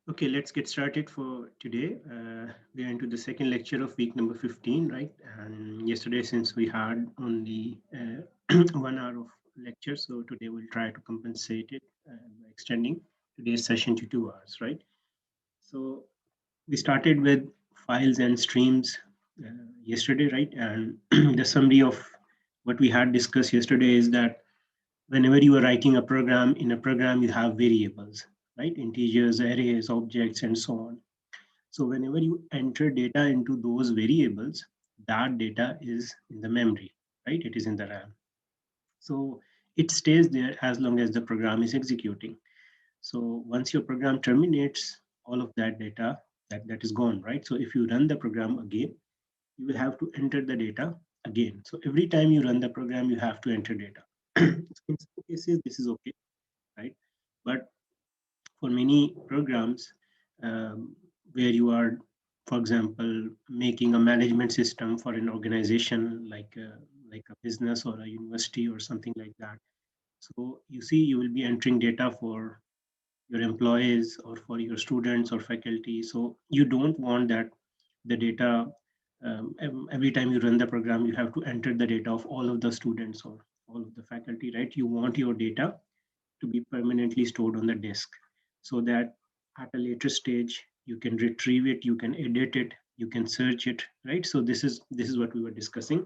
Okay, let's get started for today. We are into the second lecture of week number 15, right? And yesterday, since we had only 1 hour of lecture, so today we'll try to compensate it by extending today's session to 2 hours, right? So we started with files and streams yesterday, right? And the summary of what we had discussed yesterday is that whenever you are writing a program, in a program you have variables, right? Integers, arrays, objects, and so on. So whenever you enter data into those variables, that data is in the memory, right? It is in the RAM. So it stays there as long as the program is executing. So once your program terminates, all of that data that is gone, right? So if you run the program again, you will have to enter the data again. So every time you run the program, you have to enter data. In some cases, this is okay, right? But for many programs where you are, for example, making a management system for an organization like a business or a university or something like that. So you see, you will be entering data for your employees or for your students or faculty. So you don't want that the data every time you run the program, you have to enter the data of all of the students or all of the faculty, right? You want your data to be permanently stored on the disk so that at a later stage you can retrieve it, you can edit it, you can search it, right? So this is what we were discussing.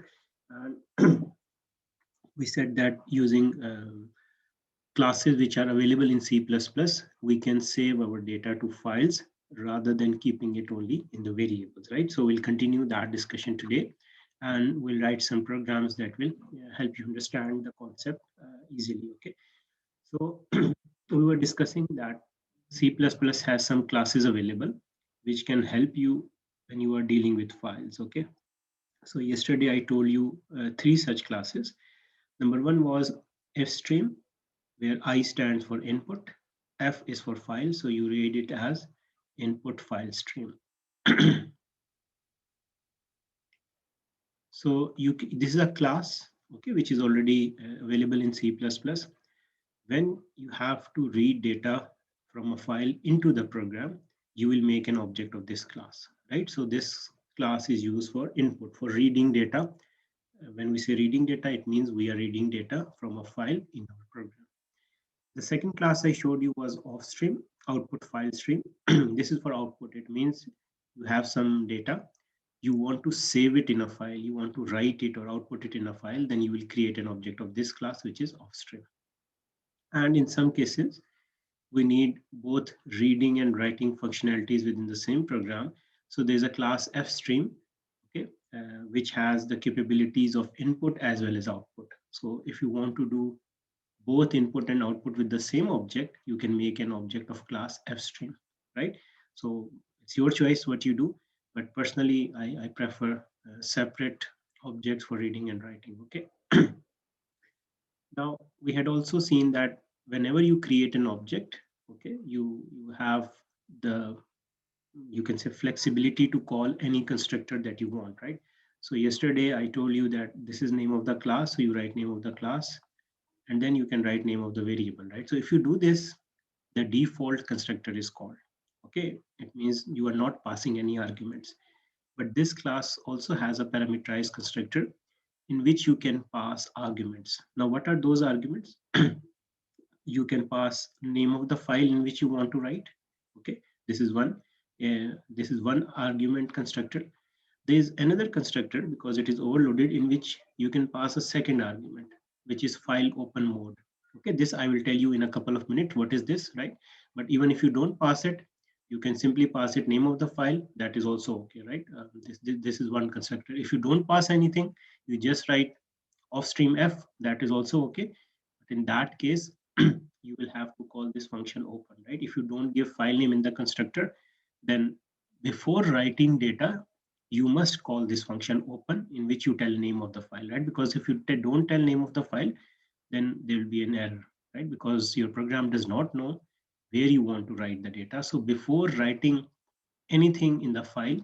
And we said that using classes which are available in C++, we can save our data to files rather than keeping it only in the variables, right? So we'll continue that discussion today, and we'll write some programs that will help you understand the concept easily, okay? So we were discussing that C++ has some classes available which can help you when you are dealing with files, okay? So yesterday I told you three such classes. Number one was fstream, where I stands for input, F is for file, so you read it as input file stream. So this is a class, okay, which is already available in C++. When you have to read data from a file into the program, you will make an object of this class, right? So this class is used for input, for reading data. When we say reading data, it means we are reading data from a file in our program. The second class I showed you was offstream, output file stream. This is for output. It means you have some data, you want to save it in a file, you want to write it or output it in a file, then you will create an object of this class, which is offstream. And in some cases, we need both reading and writing functionalities within the same program. So there's a class fstream, okay, which has the capabilities of input as well as output. So if you want to do both input and output with the same object, you can make an object of class fstream, right? So it's your choice what you do, but personally, I prefer separate objects for reading and writing, okay? Now, we had also seen that whenever you create an object, okay, you have the, you can say, flexibility to call any constructor that you want, right? So yesterday I told you that this is name of the class, so you write name of the class, and then you can write name of the variable, right? So if you do this, the default constructor is called, okay? It means you are not passing any arguments. But this class also has a parameterized constructor in which you can pass arguments. Now, what are those arguments? You can pass name of the file in which you want to write, okay? This is one. This is one argument constructor. There is another constructor, because it is overloaded, in which you can pass a second argument, which is file open mode. Okay, this I will tell you in a couple of minutes what is this, right? But even if you don't pass it, you can simply pass it name of the file. That is also okay, right? This is one constructor. If you don't pass anything, you just write off stream f. That is also okay. But in that case, you will have to call this function open, right? If you don't give file name in the constructor, then before writing data, you must call this function open, in which you tell name of the file, right? Because if you don't tell name of the file, then there will be an error, right? Because your program does not know where you want to write the data. So before writing anything in the file,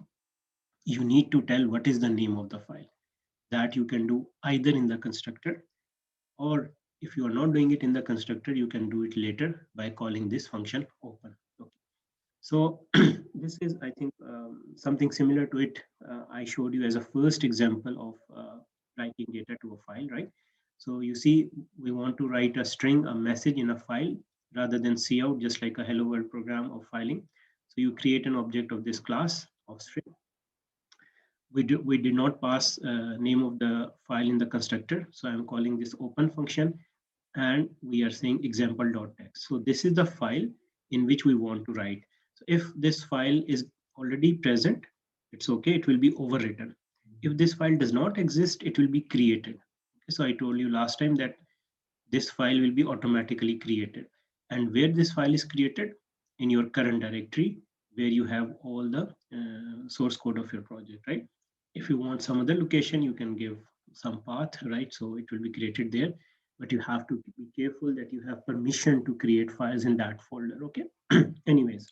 you need to tell what is the name of the file. That you can do either in the constructor, or if you are not doing it in the constructor, you can do it later by calling this function open. Okay. So this is, I think, something similar to it. I showed you as a first example of writing data to a file, right? So you see, we want to write a string, a message in a file rather than cout, just like a hello world program of filing. So you create an object of this class of string. We did not pass name of the file in the constructor. So I'm calling this open function, and we are saying example.txt. So this is the file in which we want to write. So if this file is already present, it's okay, it will be overwritten. If this file does not exist, it will be created. Okay, so I told you last time that this file will be automatically created. And where this file is created? In your current directory, where you have all the source code of your project, right? If you want some other location, you can give some path, right? So it will be created there, but you have to be careful that you have permission to create files in that folder, okay? Anyways,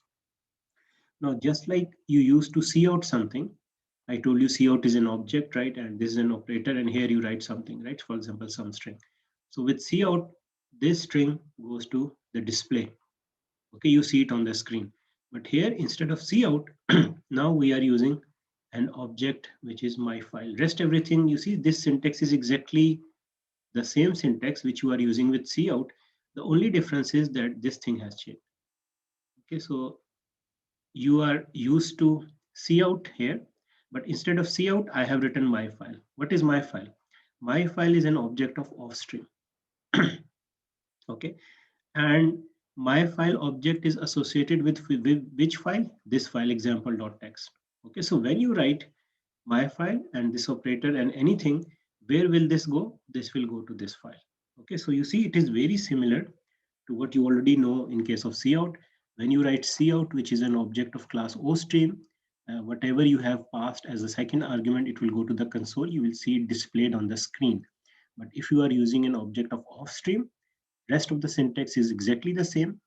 now just like you used to cout something, I told you cout is an object, right? And this is an operator, and here you write something, right? For example, some string. So with cout, this string goes to the display. Okay, you see it on the screen. But here, instead of cout, now we are using an object which is my file. Rest everything, you see, this syntax is exactly the same syntax which you are using with cout. The only difference is that this thing has changed. Okay, so you are used to cout here, but instead of cout, I have written my file. What is my file? My file is an object of offstream. Okay, and my file object is associated with which file? This file example.txt. Okay, so when you write my file and this operator and anything, where will this go? This will go to this file. Okay, so you see it is very similar to what you already know in case of cout. When you write cout, which is an object of class ostream, whatever you have passed as a second argument, it will go to the console. You will see it displayed on the screen. But if you are using an object of offstream, rest of the syntax is exactly the same,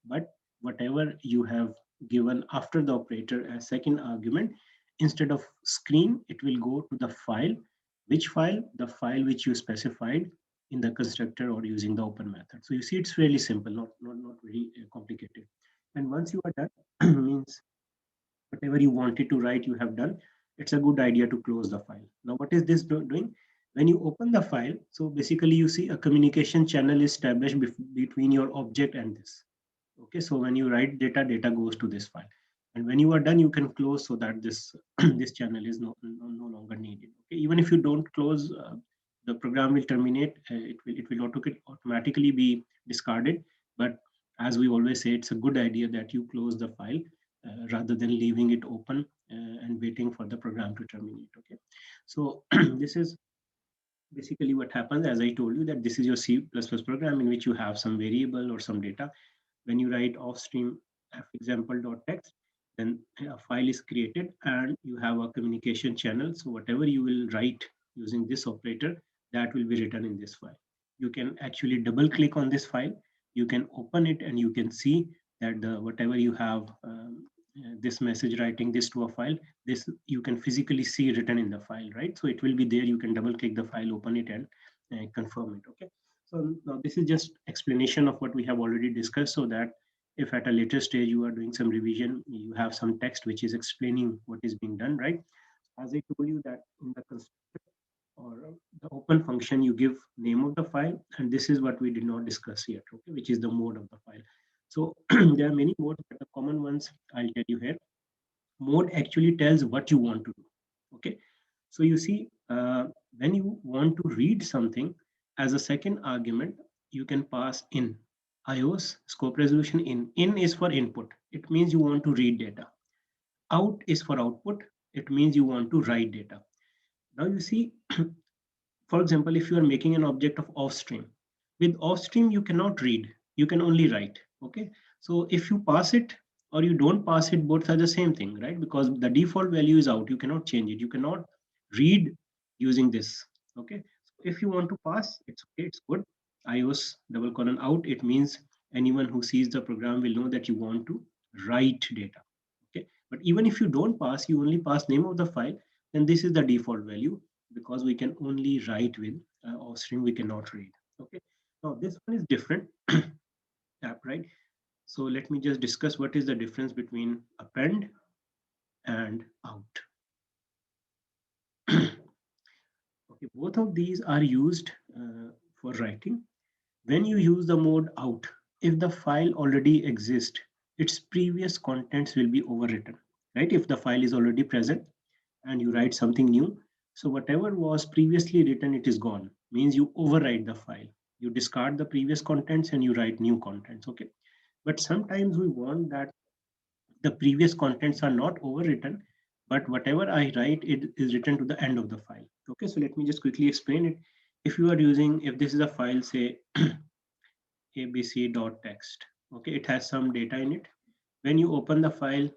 but whatever you have given after the operator as second argument, instead of screen, it will go to the file. Which file? The file which you specified in the constructor or using the open method. So you see, it's really simple, not very complicated. And once you are done, means whatever you wanted to write, you have done. It's a good idea to close the file. Now, what is this doing? When you open the file, so basically you see a communication channel is established between your object and this. Okay, so when you write data, data goes to this file. And when you are done, you can close so that this this channel is no longer needed. Okay, even if you don't close, the program will terminate. It will automatically be discarded. But as we always say, it's a good idea that you close the file rather than leaving it open and waiting for the program to terminate. Okay, so this is basically what happens. As I told you, that this is your C++ program in which you have some variable or some data. When you write offstream fexample.txt, then a file is created and you have a communication channel. So whatever you will write using this operator, that will be written in this file. You can actually double click on this file. You can open it and you can see that the whatever you have this message writing this to a file, this you can physically see written in the file, right? So it will be there. You can double click the file, open it, and confirm it. Okay, so now this is just explanation of what we have already discussed, so that if at a later stage you are doing some revision, you have some text which is explaining what is being done, right? As I told you, that in the constructor or the open function, you give name of the file, and this is what we did not discuss yet, okay, which is the mode of the file. So there are many modes, but the common ones I'll tell you here. Mode actually tells what you want to do. Okay, so you see, when you want to read something, as a second argument, you can pass in ios scope resolution. In is for input, it means you want to read data. Out is for output, it means you want to write data. Now you see, for example, if you are making an object of offstream, with offstream you cannot read, you can only write. Okay, so if you pass it or you don't pass it, both are the same thing, right? Because the default value is out, you cannot change it, you cannot read using this. Okay, so if you want to pass, it's okay, it's good. ios double colon out, it means anyone who sees the program will know that you want to write data. Okay, but even if you don't pass, you only pass name of the file, then this is the default value, because we can only write with offstream, we cannot read. Okay, now this one is different app, right? So let me just discuss what is the difference between append and out. Okay, both of these are used for writing. When you use the mode out, if the file already exists, its previous contents will be overwritten, right? If the file is already present and you write something new, so whatever was previously written, it is gone. Means you overwrite the file. You discard the previous contents and you write new contents, okay? But sometimes we want that the previous contents are not overwritten, but whatever I write, it is written to the end of the file. Okay, so let me just quickly explain it. If you are using, if this is a file, say abc.txt, okay, it has some data in it. When you open the file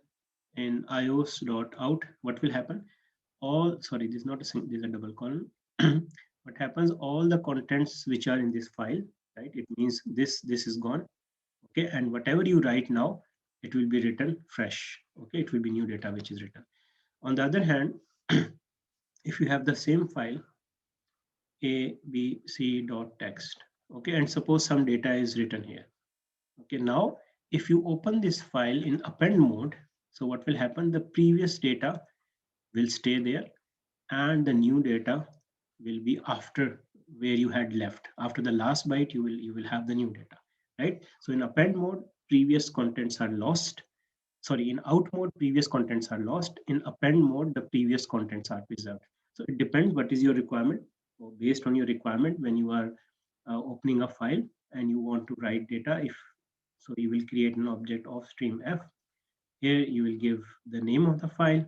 in ios.out, what will happen? All, sorry, this is not a single, this is a double column. What happens? All the contents which are in this file, right? It means this is gone, okay, and whatever you write now, it will be written fresh, okay, it will be new data which is written. On the other hand, if you have the same file abc.txt, okay, and suppose some data is written here, okay, now if you open this file in append mode, so what will happen? The previous data will stay there and the new data will be after where you had left. After the last byte, you will have the new data, right? So in append mode, previous contents are lost. Sorry, in out mode, previous contents are lost. In append mode, the previous contents are preserved. So it depends what is your requirement. So based on your requirement, when you are opening a file and you want to write data, if so, you will create an object of stream f. Here you will give the name of the file,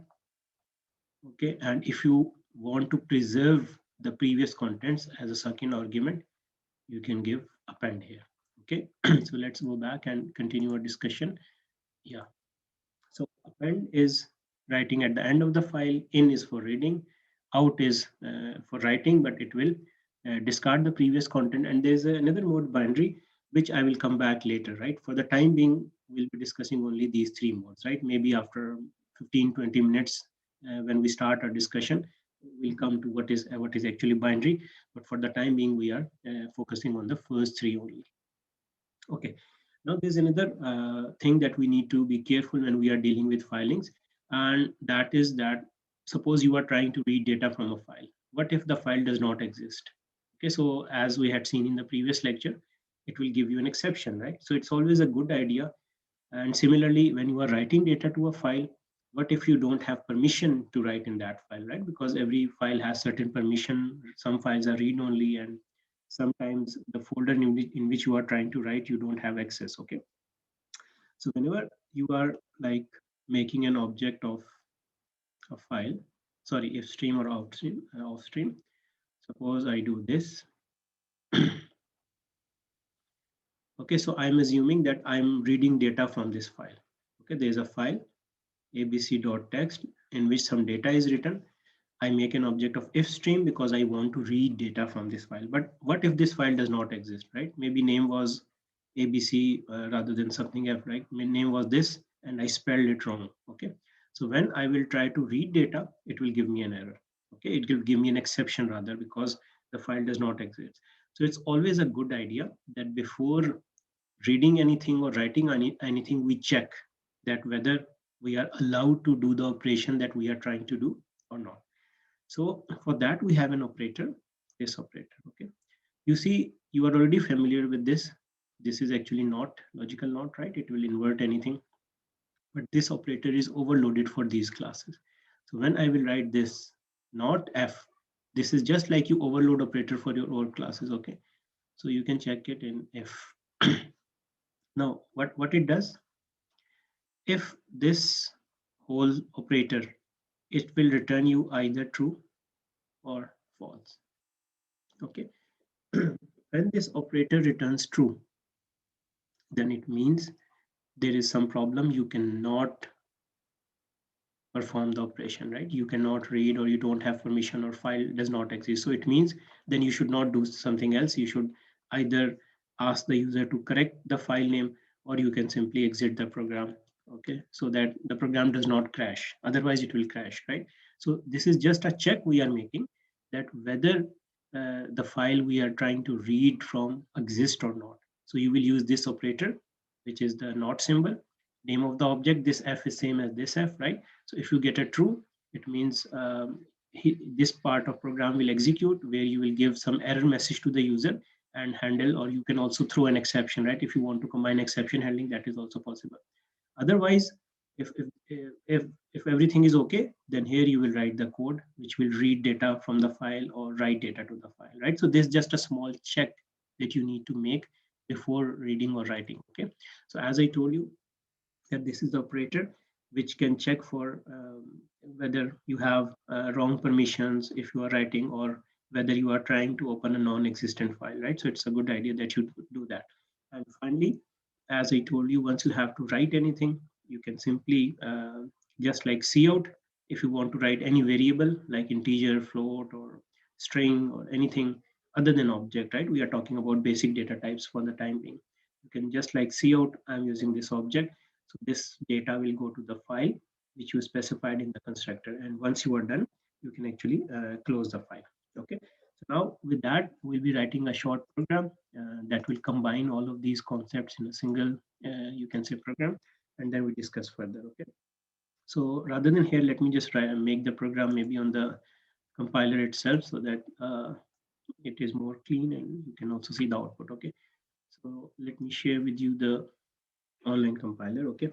okay, and if you want to preserve the previous contents as a second argument, you can give append here, okay. So let's go back and continue our discussion. Yeah, so append is writing at the end of the file, in is for reading, out is for writing, but it will discard the previous content. And there's another mode, binary, which I will come back later, right? For the time being, we'll be discussing only these three modes, right? Maybe after 15-20 minutes, when we start our discussion, we'll come to what is actually binary. But for the time being, we are focusing on the first three only. Okay. Now there's another thing that we need to be careful when we are dealing with filings, and that is that suppose you are trying to read data from a file. What if the file does not exist? Okay, so as we had seen in the previous lecture, it will give you an exception, right? So it's always a good idea. And similarly, when you are writing data to a file, what if you don't have permission to write in that file, right? Because every file has certain permission. Some files are read only, and sometimes the folder in which you are trying to write, you don't have access, okay? So whenever you are like making an object of a file, sorry, if stream or off stream, suppose I do this. Okay, so I'm assuming that I'm reading data from this file. Okay, there's a file abc.txt in which some data is written. I make an object of if stream because I want to read data from this file. But what if this file does not exist, right? Maybe name was ABC rather than something else, right? My name was this and I spelled it wrong, okay? So when I will try to read data, it will give me an error, okay? It will give me an exception rather because the file does not exist. So it's always a good idea that before reading anything or writing anything, we check that whether we are allowed to do the operation that we are trying to do or not. So for that, we have an operator, this operator, okay? You see, you are already familiar with this. This is actually not logical not, right? It will invert anything. But this operator is overloaded for these classes. So when I will write this not F, this is just like you overload operator for your old classes, okay? So you can check it in F. Now, what it does, if this whole operator, it will return you either true or false, okay? When this operator returns true, then it means there is some problem. You cannot perform the operation, right? You cannot read, or you don't have permission, or file does not exist. So it means then you should not do something else. You should either ask the user to correct the file name, or you can simply exit the program, okay? So that the program does not crash. Otherwise it will crash, right? So this is just a check we are making that whether the file we are trying to read from exists or not. So you will use this operator which is the not symbol. Name of the object, this f is same as this f, right? So if you get a true, it means this part of program will execute, where you will give some error message to the user and handle, or you can also throw an exception, right? If you want to combine exception handling, that is also possible. Otherwise, if if everything is okay, then here you will write the code which will read data from the file or write data to the file, right? So this is just a small check that you need to make before reading or writing. Okay, so as I told you, that this is the operator which can check for whether you have wrong permissions if you are writing, or whether you are trying to open a non-existent file, right? So it's a good idea that you do that. And finally, as I told you, once you have to write anything, you can simply just like cout. If you want to write any variable like integer, float, or string, or anything other than object, right? We are talking about basic data types for the time being. You can just like cout, I'm using this object, so this data will go to the file which you specified in the constructor. And once you are done, you can actually close the file. Okay. So now with that, we'll be writing a short program that will combine all of these concepts in a single, you can say, program, and then we discuss further. Okay. So rather than here, let me just try and make the program maybe on the compiler itself, so that it is more clean and you can also see the output. Okay. So let me share with you the online compiler. Okay.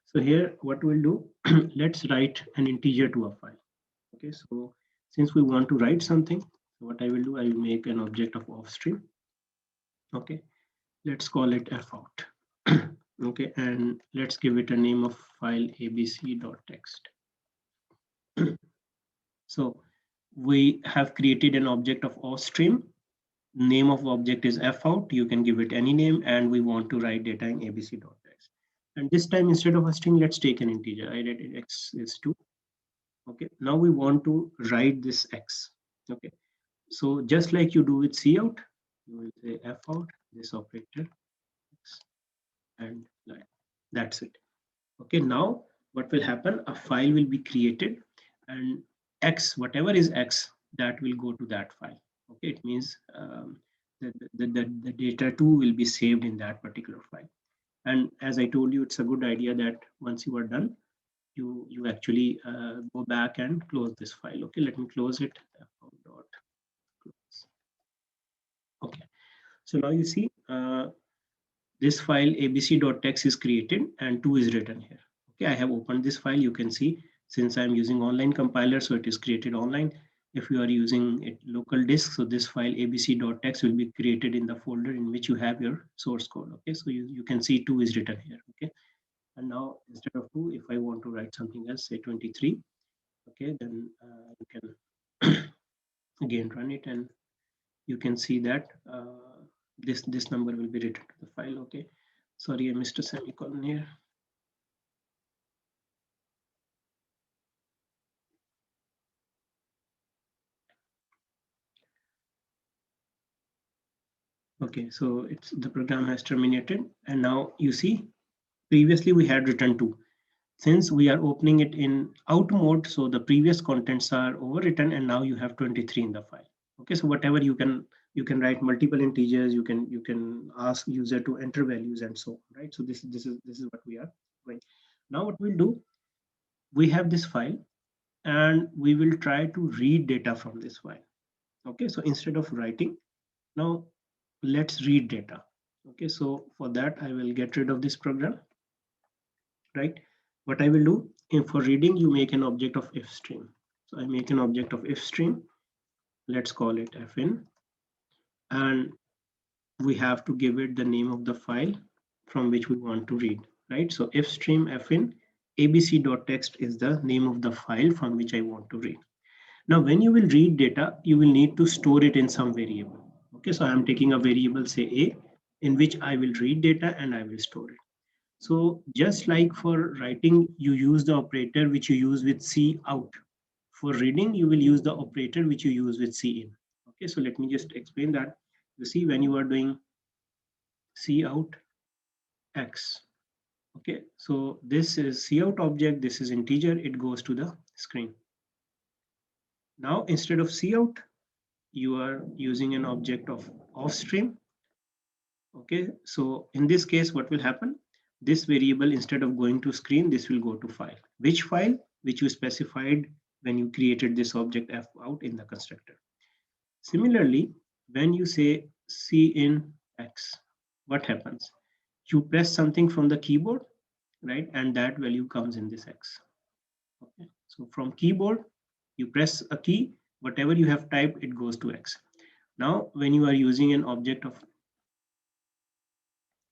So here, what we'll do, let's write an integer to a file. Okay, so since we want to write something, what I will do, I will make an object of offstream. Okay, let's call it fout. Okay, and let's give it a name of file abc.txt. So we have created an object of offstream. Name of object is fout. You can give it any name, and we want to write data in abc.txt. And this time, instead of a string, let's take an integer. I read x is 2. Okay, now we want to write this x. Okay, so just like you do with cout, you will say fout, this operator, x, and line. That's it. Okay, now what will happen, a file will be created, and x, whatever is x, that will go to that file. Okay, it means the data too will be saved in that particular file. And as I told you, it's a good idea that once you are done, you actually go back and close this file. Okay, let me close it. Okay, so now you see this file abc.txt is created and 2 is written here. Okay, I have opened this file. You can see, since I'm using online compiler, so it is created online. If you are using it local disk, so this file abc.txt will be created in the folder in which you have your source code. Okay, so you can see 2 is written here. Okay, and now instead of 2, if I want to write something else, say 23, okay, then you can again run it, and you can see that this number will be written to the file. Okay, sorry, I missed a semicolon here. Okay, so it's the program has terminated, and now you see previously we had written 2. Since we are opening it in out mode, so the previous contents are overwritten, and now you have 23 in the file. Okay, so whatever you can write multiple integers, you can ask user to enter values and so on, right? So this is what we are doing. Now what we'll do, we have this file, and we will try to read data from this file. Okay, so instead of writing, now let's read data. Okay, so for that I will get rid of this program, right? What I will do, for reading, you make an object of if stream. So I make an object of if stream. Let's call it fin, and we have to give it the name of the file from which we want to read, right? So if stream fin abc.txt is the name of the file from which I want to read. Now, when you will read data, you will need to store it in some variable. Okay, so I'm taking a variable, say a, in which I will read data and I will store it. So just like for writing, you use the operator which you use with cout. For reading, you will use the operator which you use with cin. Okay, so let me just explain that. You see, when you are doing cout x, okay, so this is cout object, this is integer, it goes to the screen. Now, instead of cout, you are using an object of offstream. Okay, so in this case, what will happen? this variable, instead of going to screen, this will go to file. Which file? Which you specified when you created this object f out in the constructor. Similarly, when you say c in x, what happens? You press something from the keyboard, right? And that value comes in this x. Okay. So from keyboard, you press a key, whatever you have typed, it goes to x. Now, when you are using an object of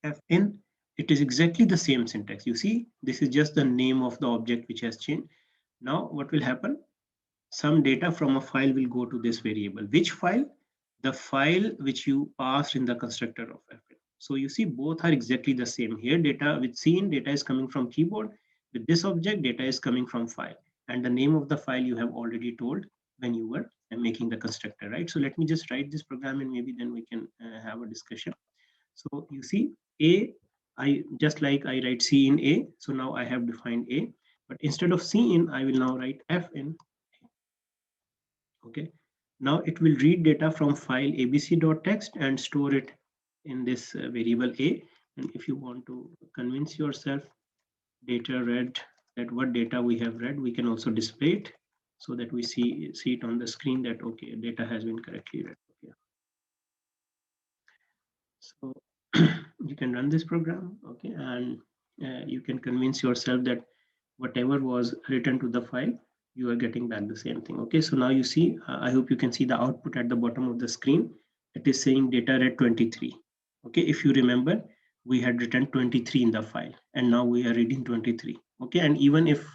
fn, it is exactly the same syntax. You see, this is just the name of the object which has changed. Now, what will happen? Some data from a file will go to this variable. Which file? The file which you passed in the constructor of fn. So you see, both are exactly the same. Here, data with scene, data is coming from keyboard. With this object, data is coming from file. And the name of the file you have already told when you were making the constructor, right? So let me just write this program and maybe then we can have a discussion. So you see, just like I write C in A. So now I have defined A, but instead of C in, I will now write F in. Okay. Now it will read data from file abc.txt and store it in this variable A. And if you want to convince yourself data read, that what data we have read, we can also display it so that we see it on the screen that, okay, data has been correctly read. Okay. So you can run this program, okay, and you can convince yourself that whatever was written to the file, you are getting back the same thing. Okay, so now you see, I hope you can see the output at the bottom of the screen. It is saying data read 23. Okay, if you remember, we had written 23 in the file, and now we are reading 23. Okay, and even if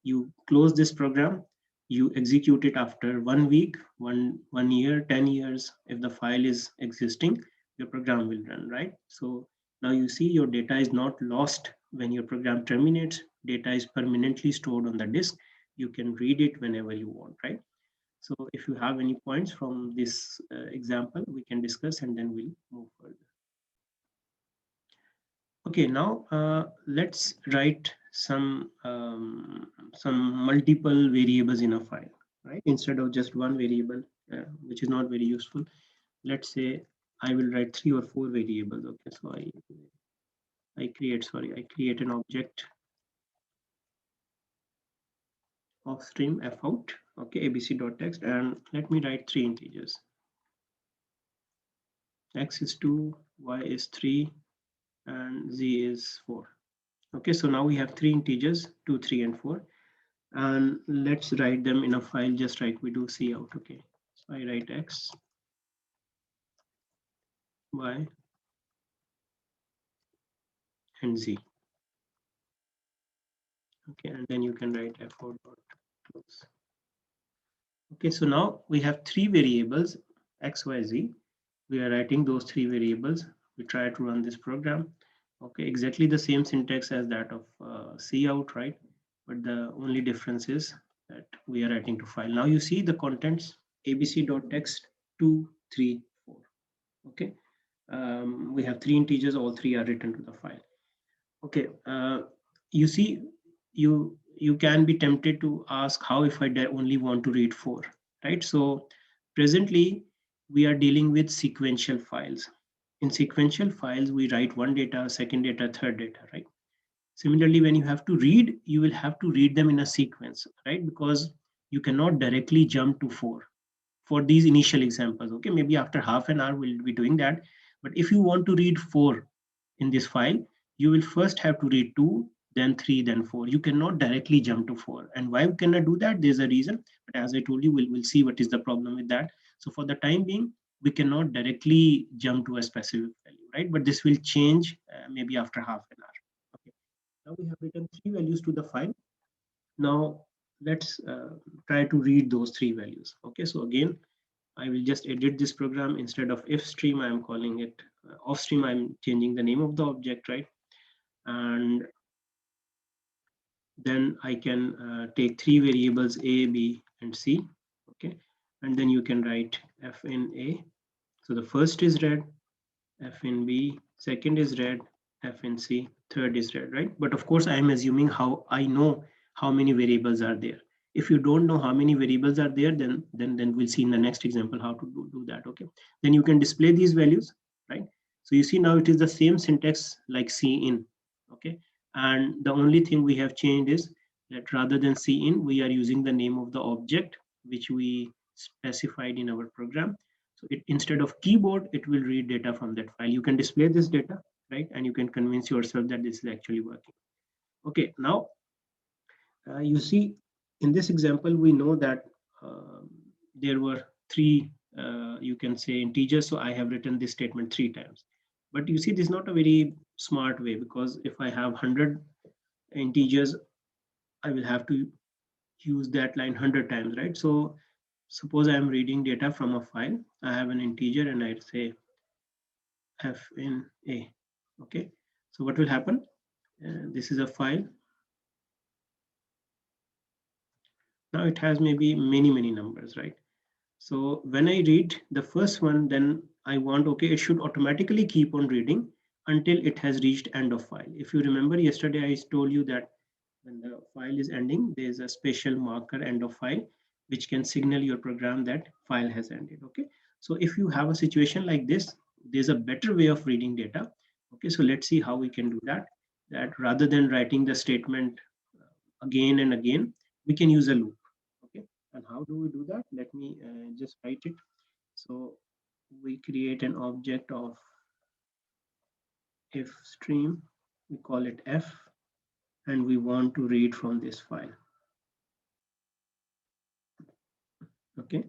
you close this program, you execute it after 1 week, one year, 10 years, if the file is existing, your program will run, right? So now you see your data is not lost when your program terminates. Data is permanently stored on the disk. You can read it whenever you want, right? So if you have any points from this example, we can discuss and then we'll move further. Okay, now let's write some multiple variables in a file, right? Instead of just one variable, which is not very useful. Let's say I will write 3 or 4 variables. Okay, so I create an object of stream f out. Okay, abc.txt, and let me write 3 integers. X is 2, y is 3, and z is 4. Okay, so now we have 3 integers, 2, 3, and 4. And let's write them in a file just like we do C out. Okay, so I write X, Y, and Z. Okay, and then you can write F out dot close. Okay, so now we have 3 variables, X, Y, Z. We are writing those 3 variables. We try to run this program. Okay, exactly the same syntax as that of C out, right? But the only difference is that we are writing to file. Now you see the contents abc.txt 2, 3, 4. Okay, we have 3 integers, all 3 are written to the file. Okay, you see, you can be tempted to ask, how if I only want to read 4, right? So presently we are dealing with sequential files. In sequential files, we write one data, second data, third data, right? Similarly, when you have to read, you will have to read them in a sequence, right? Because you cannot directly jump to 4 for these initial examples. Okay, maybe after half an hour we'll be doing that. But if you want to read 4 in this file, you will first have to read 2, then 3, then 4. You cannot directly jump to 4. And why we cannot do that? There's a reason. But as I told you, we'll see what is the problem with that. So for the time being, we cannot directly jump to a specific value, right? But this will change maybe after half an hour. Okay. Now we have written 3 values to the file. Now let's try to read those 3 values. Okay, so again, I will just edit this program. Instead of if stream, I'm calling it off stream. I'm changing the name of the object, right? And then I can take 3 variables A, B, and C. Okay, and then you can write F in A. So the first is read, F in B, second is read, F in C, third is read, right? But of course, I am assuming how I know how many variables are there. If you don't know how many variables are there, then we'll see in the next example how to do that. Okay, then you can display these values, right? So you see now it is the same syntax like C in. Okay, and the only thing we have changed is that rather than cin, we are using the name of the object which we specified in our program. So instead of keyboard, it will read data from that file. You can display this data, right? And you can convince yourself that this is actually working. Okay, now you see in this example, we know that there were three, you can say integers. So I have written this statement 3 times. But you see, this is not a very smart way, because if I have 100 integers, I will have to use that line 100 times, right? So suppose I am reading data from a file. I have an integer and I say f in a. Okay, so what will happen? This is a file. Now it has maybe many numbers, right? So when I read the first one, then I want, okay, it should automatically keep on reading until it has reached end of file. If you remember yesterday, I told you that when the file is ending, there is a special marker end of file, which can signal your program that file has ended. Okay, so if you have a situation like this, there's a better way of reading data. Okay, so let's see how we can do that. That rather than writing the statement again and again, we can use a loop. Okay, and how do we do that? Let me just write it. So we create an object of if stream, we call it f, and we want to read from this file. Okay,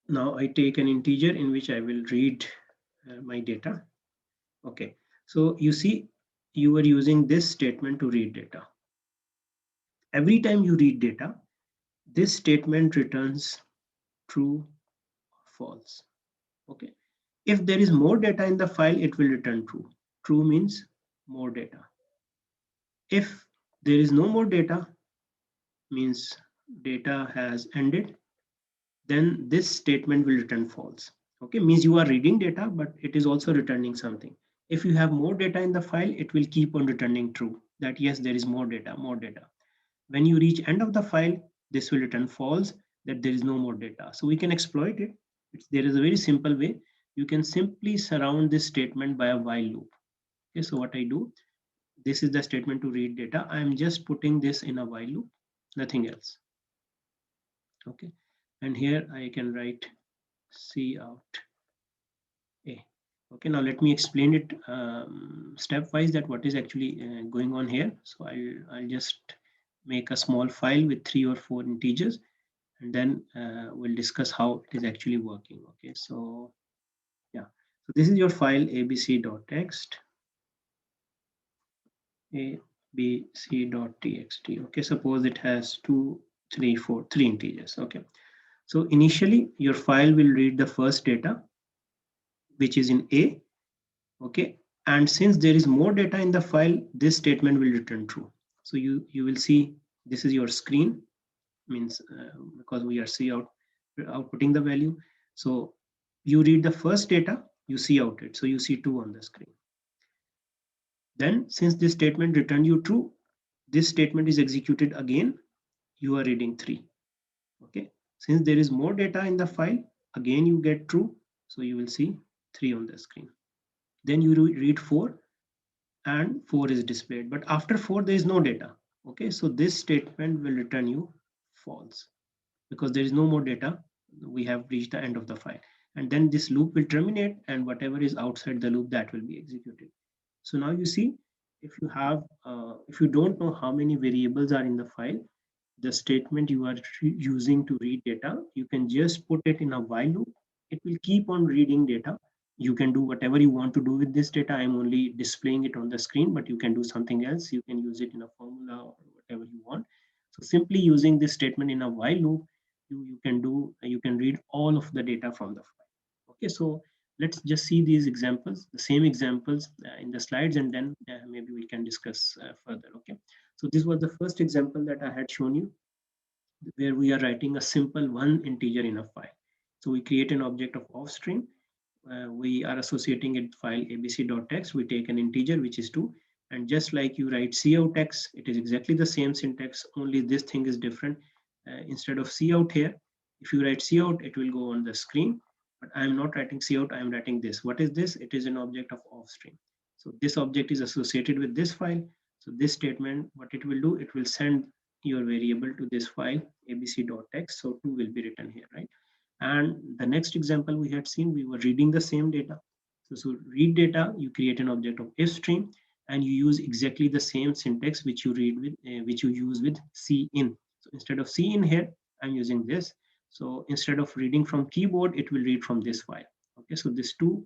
now I take an integer in which I will read my data. Okay, so you see, you are using this statement to read data. Every time you read data, this statement returns true or false. Okay, if there is more data in the file, it will return true. True means more data. If there is no more data, means data has ended, then this statement will return false. Okay, means you are reading data, but it is also returning something. If you have more data in the file, it will keep on returning true, that yes, there is more data, more data. When you reach end of the file, this will return false, that there is no more data. So we can exploit it. There is a very simple way. You can simply surround this statement by a while loop. Okay, so what I do, this is the statement to read data. I'm just putting this in a while loop, nothing else. Okay, and here I can write cout a. Okay, now let me explain it stepwise, that what is actually going on here. So I'll just make a small file with 3 or 4 integers, and then we'll discuss how it is actually working. Okay, so yeah, so this is your file abc.txt, abc.txt. Okay, suppose it has 2, 3, 4, 3 integers. Okay, so initially your file will read the first data, which is in a. Okay, and since there is more data in the file, this statement will return true. So you will see this is your screen, means because we are outputting the value. So you read the first data, you see out it, so you see 2 on the screen. Then since this statement returned you true, this statement is executed again, you are reading 3. Okay, since there is more data in the file, again you get true, so you will see 3 on the screen. Then you read 4, and 4 is displayed, but after 4 there is no data. Okay, so this statement will return you false, because there is no more data. We have reached the end of the file, and then this loop will terminate, and whatever is outside the loop, that will be executed. So now you see, if you don't know how many variables are in the file, the statement you are using to read data, you can just put it in a while loop. It will keep on reading data. You can do whatever you want to do with this data. I'm only displaying it on the screen, but you can do something else. You can use it in a formula or whatever you want. So simply using this statement in a while loop, you can read all of the data from the file. Okay, so let's just see these examples, the same examples in the slides, and then maybe we can discuss further. Okay, so this was the first example that I had shown you, where we are writing a simple one integer in a file. So we create an object of offstream. We are associating it file abc.txt. We take an integer, which is 2. And just like you write coutx, it is exactly the same syntax, only this thing is different. Instead of cout here, if you write cout, it will go on the screen. But I'm not writing cout, I'm writing this. What is this? It is an object of offstream. So this object is associated with this file. So this statement, what it will do, it will send your variable to this file abc.txt. So 2 will be written here, right? And the next example we had seen, we were reading the same data. So read data, you create an object of if stream, and you use exactly the same syntax which you read with, which you use with cin. So instead of cin here, I'm using this. So instead of reading from keyboard, it will read from this file. Okay, so this 2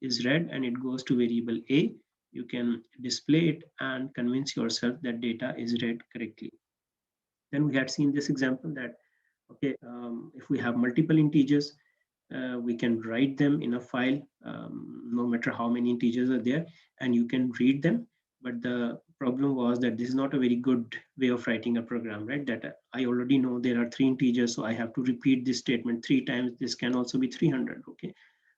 is read and it goes to variable a. You can display it and convince yourself that data is read correctly. Then we had seen this example that, okay, if we have multiple integers, we can write them in a file, no matter how many integers are there, and you can read them. But the problem was that this is not a very good way of writing a program, right? That I already know there are 3 integers, so I have to repeat this statement 3 times. This can also be 300, okay?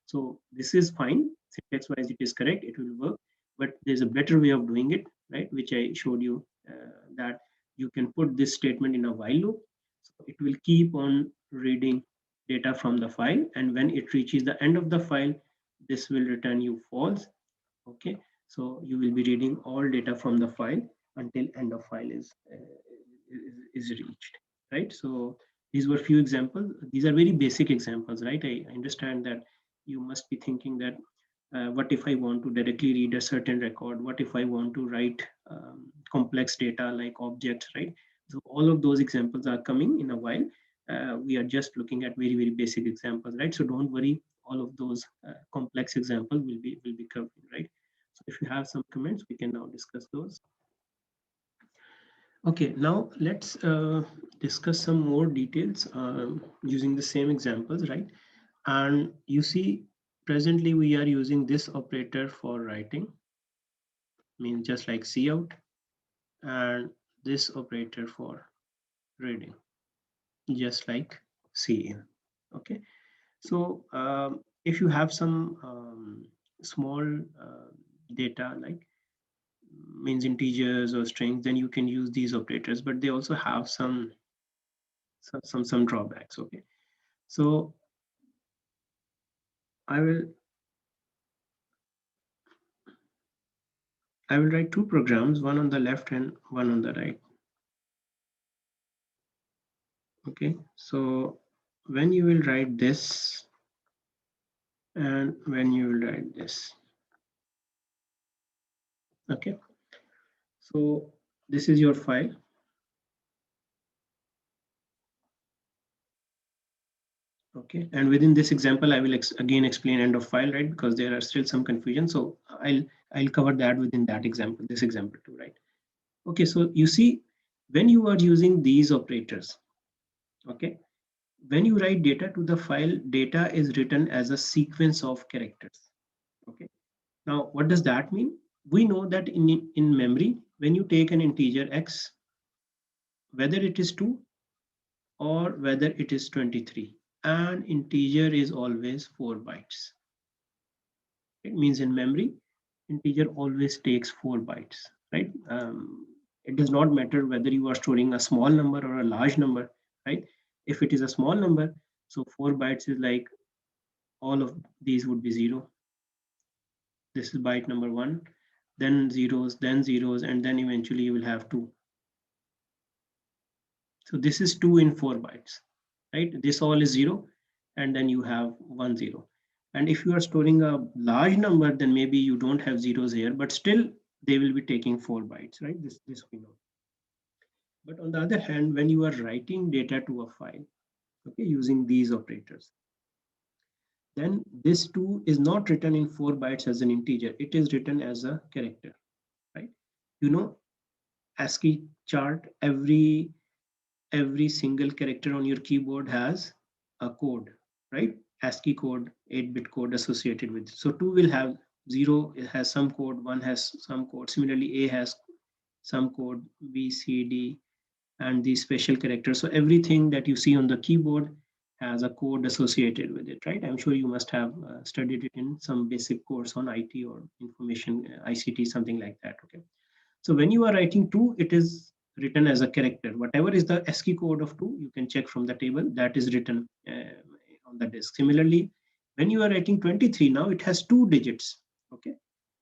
So this is fine, syntax wise it is correct, it will work, but there's a better way of doing it, right? Which I showed you, that you can put this statement in a while loop. So it will keep on reading data from the file, and when it reaches the end of the file, this will return you false. Okay, so you will be reading all data from the file until end of file is reached, right? So these were few examples. These are very basic examples, right? I understand that you must be thinking that, what if I want to directly read a certain record? What if I want to write complex data like objects, right? So all of those examples are coming in a while. We are just looking at very, very basic examples, right? So don't worry, all of those complex examples will be covered, right? So if you have some comments, we can now discuss those. Okay, now let's discuss some more details using the same examples, right? And you see, presently we are using this operator for writing, means just like cout, and this operator for reading, just like cin. Okay, so if you have some small data like means integers or strings, then you can use these operators, but they also have some drawbacks. Okay, so I will write two programs, one on the left and one on the right. Okay, so when you will write this and when you will write this. Okay, so this is your file. Okay, and within this example, I will again explain end of file, right? Because there are still some confusion. So I'll cover that within that example, this example too, right? Okay, so you see, when you are using these operators, okay, when you write data to the file, data is written as a sequence of characters. Okay, now what does that mean? We know that in memory, when you take an integer x, whether it is 2 or whether it is 23, an integer is always 4 bytes. It means in memory, integer always takes 4 bytes, right? It does not matter whether you are storing a small number or a large number, right? If it is a small number, so 4 bytes is like all of these would be 0. This is byte number 1, then zeros, and then eventually you will have 2. So this is 2 in 4 bytes, right? This all is 0, and then you have 1 0. And if you are storing a large number, then maybe you don't have zeros here, but still they will be taking 4 bytes, right? This we know. But on the other hand, when you are writing data to a file, okay, using these operators, then this 2 is not written in 4 bytes as an integer. It is written as a character, right? You know, ASCII chart, every single character on your keyboard has a code, right? ASCII code, 8-bit code associated with it. So 2 will have 0, it has some code, 1 has some code. Similarly, A has some code, B, C, D, and these special characters. So everything that you see on the keyboard has a code associated with it, right? I'm sure you must have studied it in some basic course on IT or information ICT, something like that. Okay. So when you are writing 2, it is written as a character. Whatever is the ASCII code of 2, you can check from the table, that is written on the disk. Similarly, when you are writing 23, now it has 2 digits. Okay.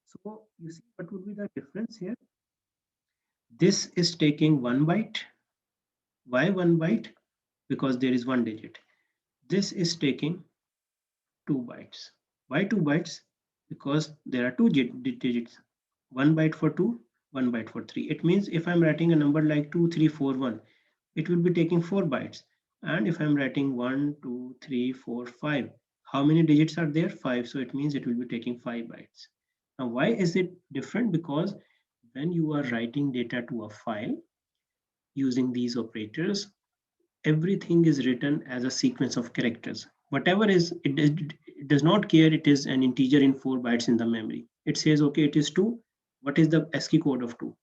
So You see what would be the difference here? This is taking 1 byte. Why 1 byte? Because there is 1 digit. This is taking 2 bytes. Why 2 bytes? Because there are two digits. 1 byte for 2, 1 byte for 3. It means if I'm writing a number like 2341, it will be taking 4 bytes. And if I'm writing 1, 2, 3, 4, 5, how many digits are there? 5. So it means it will be taking 5 bytes. Now, why is it different? Because when you are writing data to a file using these operators, everything is written as a sequence of characters. Whatever is, it does not care it is an integer in 4 bytes in the memory. It says, okay, it is 2. What is the ASCII code of 2?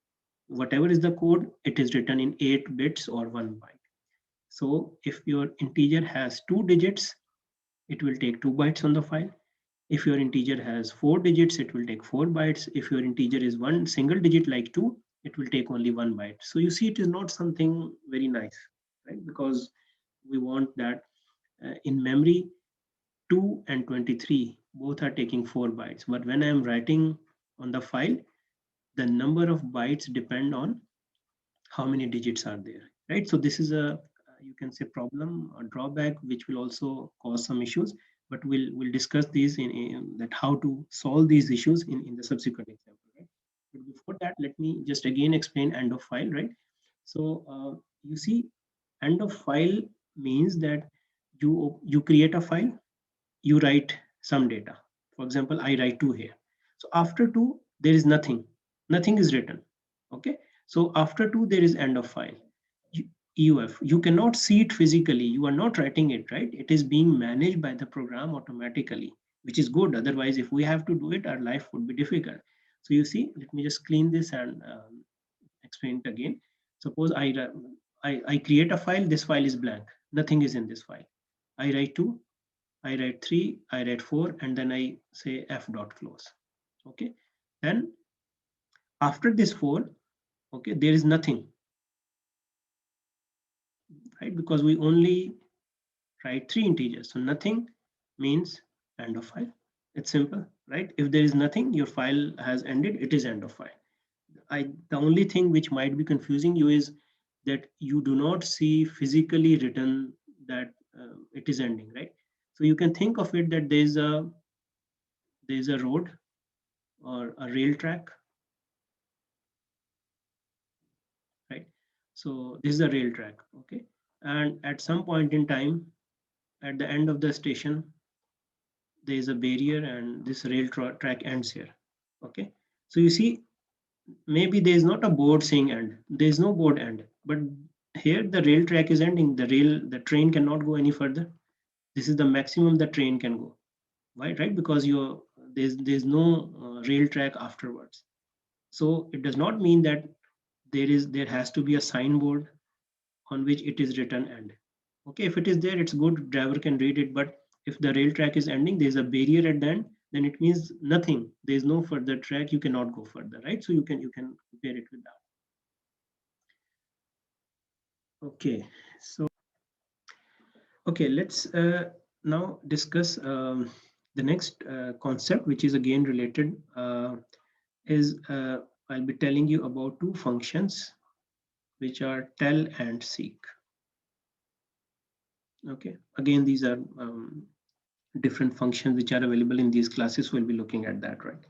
Whatever is the code, it is written in 8 bits or 1 byte. So if your integer has 2 digits, it will take 2 bytes on the file. If your integer has 4 digits, it will take 4 bytes. If your integer is one single digit like 2, it will take only 1 byte. So you see, it is not something very nice, right? Because we want that in memory, 2 and 23 both are taking 4 bytes. But when I'm writing on the file, the number of bytes depend on how many digits are there, right? So this is a you can say problem or drawback which will also cause some issues, but we'll discuss these in that how to solve these issues in the subsequent example, right? But before that, let me just again explain end of file, right? So you see, end of file means that you create a file, you write some data. For example, I write 2 here. So after 2, there is nothing. Nothing is written. Okay. So after 2, there is end of file. EUF. You cannot see it physically. You are not writing it, right? It is being managed by the program automatically, which is good. Otherwise, if we have to do it, our life would be difficult. So you see, let me just clean this and explain it again. Suppose I create a file. This file is blank. Nothing is in this file. I write 2, I write 3, I write 4, and then I say f dot close. Okay. Then after this 4, okay, there is nothing, right? Because we only write 3 integers. So nothing means end of file. It's simple, right? If there is nothing, your file has ended, it is end of file. The only thing which might be confusing you is that you do not see physically written that it is ending, right? So you can think of it that there's a road or a rail track, right? So this is a rail track, okay? And at some point in time, at the end of the station, there is a barrier and this rail track ends here, okay? So you see, maybe there is not a board saying end, there is no board end, but here the rail track is ending, the train cannot go any further. This is the maximum the train can go. Why? Right? Because there's no rail track afterwards. So it does not mean that there has to be a signboard on which it is written end. Okay, if it is there, it's good, driver can read it. But if the rail track is ending, there's a barrier at the end, then it means nothing. There's no further track, you cannot go further, right? So you can compare it with that. Okay, so okay, let's now discuss the next concept, which is again related. Is I'll be telling you about two functions, which are tell and seek. Okay, again, these are different functions which are available in these classes. We'll be looking at that, right?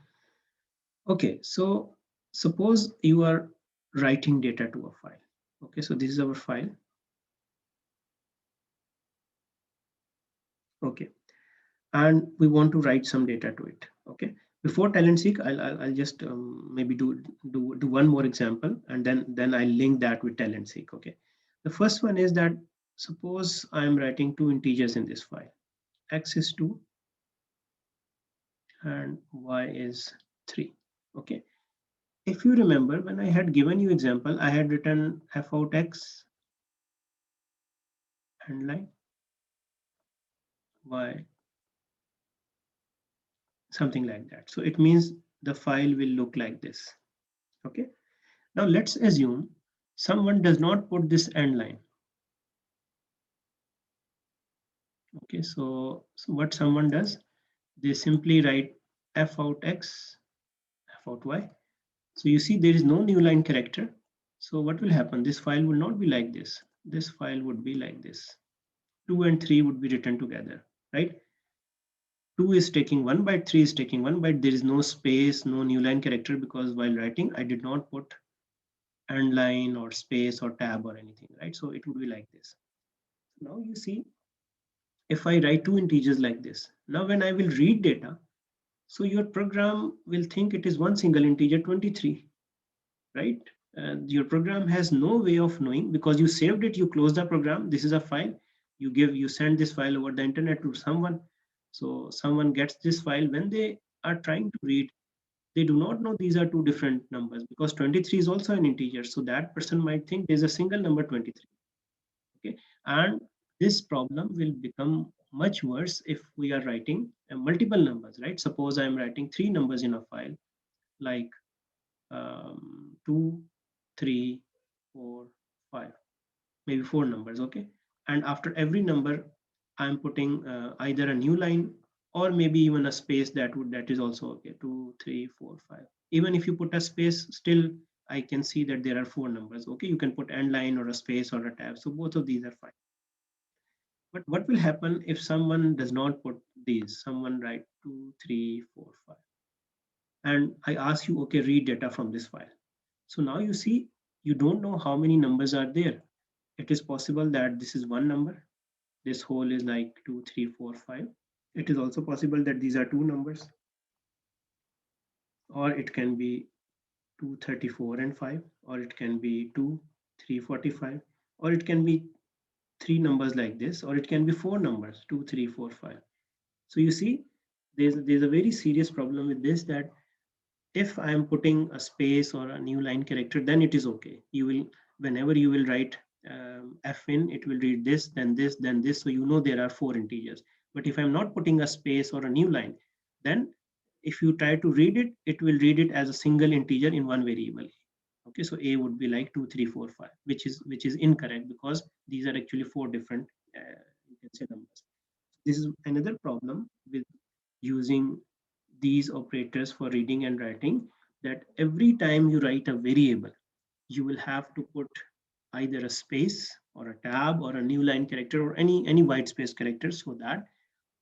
Okay, so suppose you are writing data to a file. Okay, so this is our file. Okay, and we want to write some data to it. Okay, before tell and seek, I'll just maybe do one more example, and then I'll link that with tell and seek. Okay, the first one is that suppose I'm writing two integers in this file. X is 2 and y is 3. Okay, if you remember, when I had given you example, I had written f out x and line y, something like that. So it means the file will look like this. Okay, now let's assume someone does not put this end line. Okay, so what someone does, they simply write f out x, out y. So you see there is no new line character. So what will happen? This file will not be like this. This file would be like this. 2 and 3 would be written together, right? 2 is taking 1 byte, 3 is taking 1 byte. There is no space, no new line character, because while writing, I did not put end line or space or tab or anything, right? So it would be like this. Now you see, if I write two integers like this, now when I will read data, so your program will think it is one single integer 23, right? Your program has no way of knowing, because you saved it, you close the program, this is a file, you send this file over the internet to someone. So someone gets this file, when they are trying to read, they do not know these are two different numbers, because 23 is also an integer. So that person might think there's a single number 23. Okay, and this problem will become much worse if we are writing multiple numbers, right? Suppose I'm writing three numbers in a file, like 2, 3, 4, 5, maybe four numbers, okay? And after every number, I'm putting either a new line or maybe even a space. That is also okay. 2, 3, 4, 5. Even if you put a space, still I can see that there are four numbers. Okay, you can put end line or a space or a tab. So both of these are fine. But what will happen if someone does not put these? Someone write 2, 3, 4, 5, and I ask you, okay, read data from this file. So now you see, you don't know how many numbers are there. It is possible that this is one number. This whole is like 2, 3, 4, 5. It is also possible that these are two numbers, or it can be 234 and 5, or it can be 2, 345, or it can be three numbers like this, or it can be four numbers, 2, 3, 4, 5. So you see, there's a very serious problem with this, that if I am putting a space or a new line character, then it is okay. You will, whenever you will write f in, it will read this, then this, then this. So you know there are four integers. But if I'm not putting a space or a new line, then if you try to read it, it will read it as a single integer in one variable. Okay, so a would be like 2, 3, 4, 5, which is incorrect, because these are actually four different you can say numbers. This is another problem with using these operators for reading and writing, that every time you write a variable, you will have to put either a space or a tab or a new line character or any white space character, so that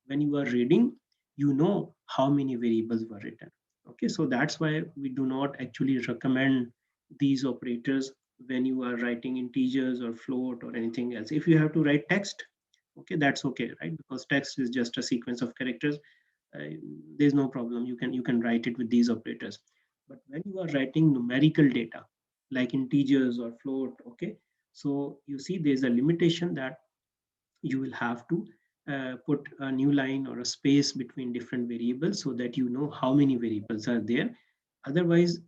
when you are reading, you know how many variables were written. Okay, so that's why we do not actually recommend these operators when you are writing integers or float or anything else. If you have to write text, okay, that's okay, right? Because text is just a sequence of characters. There's no problem, you can write it with these operators. But when you are writing numerical data like integers or float, okay, so you see there's a limitation that you will have to put a new line or a space between different variables, so that you know how many variables are there. Otherwise,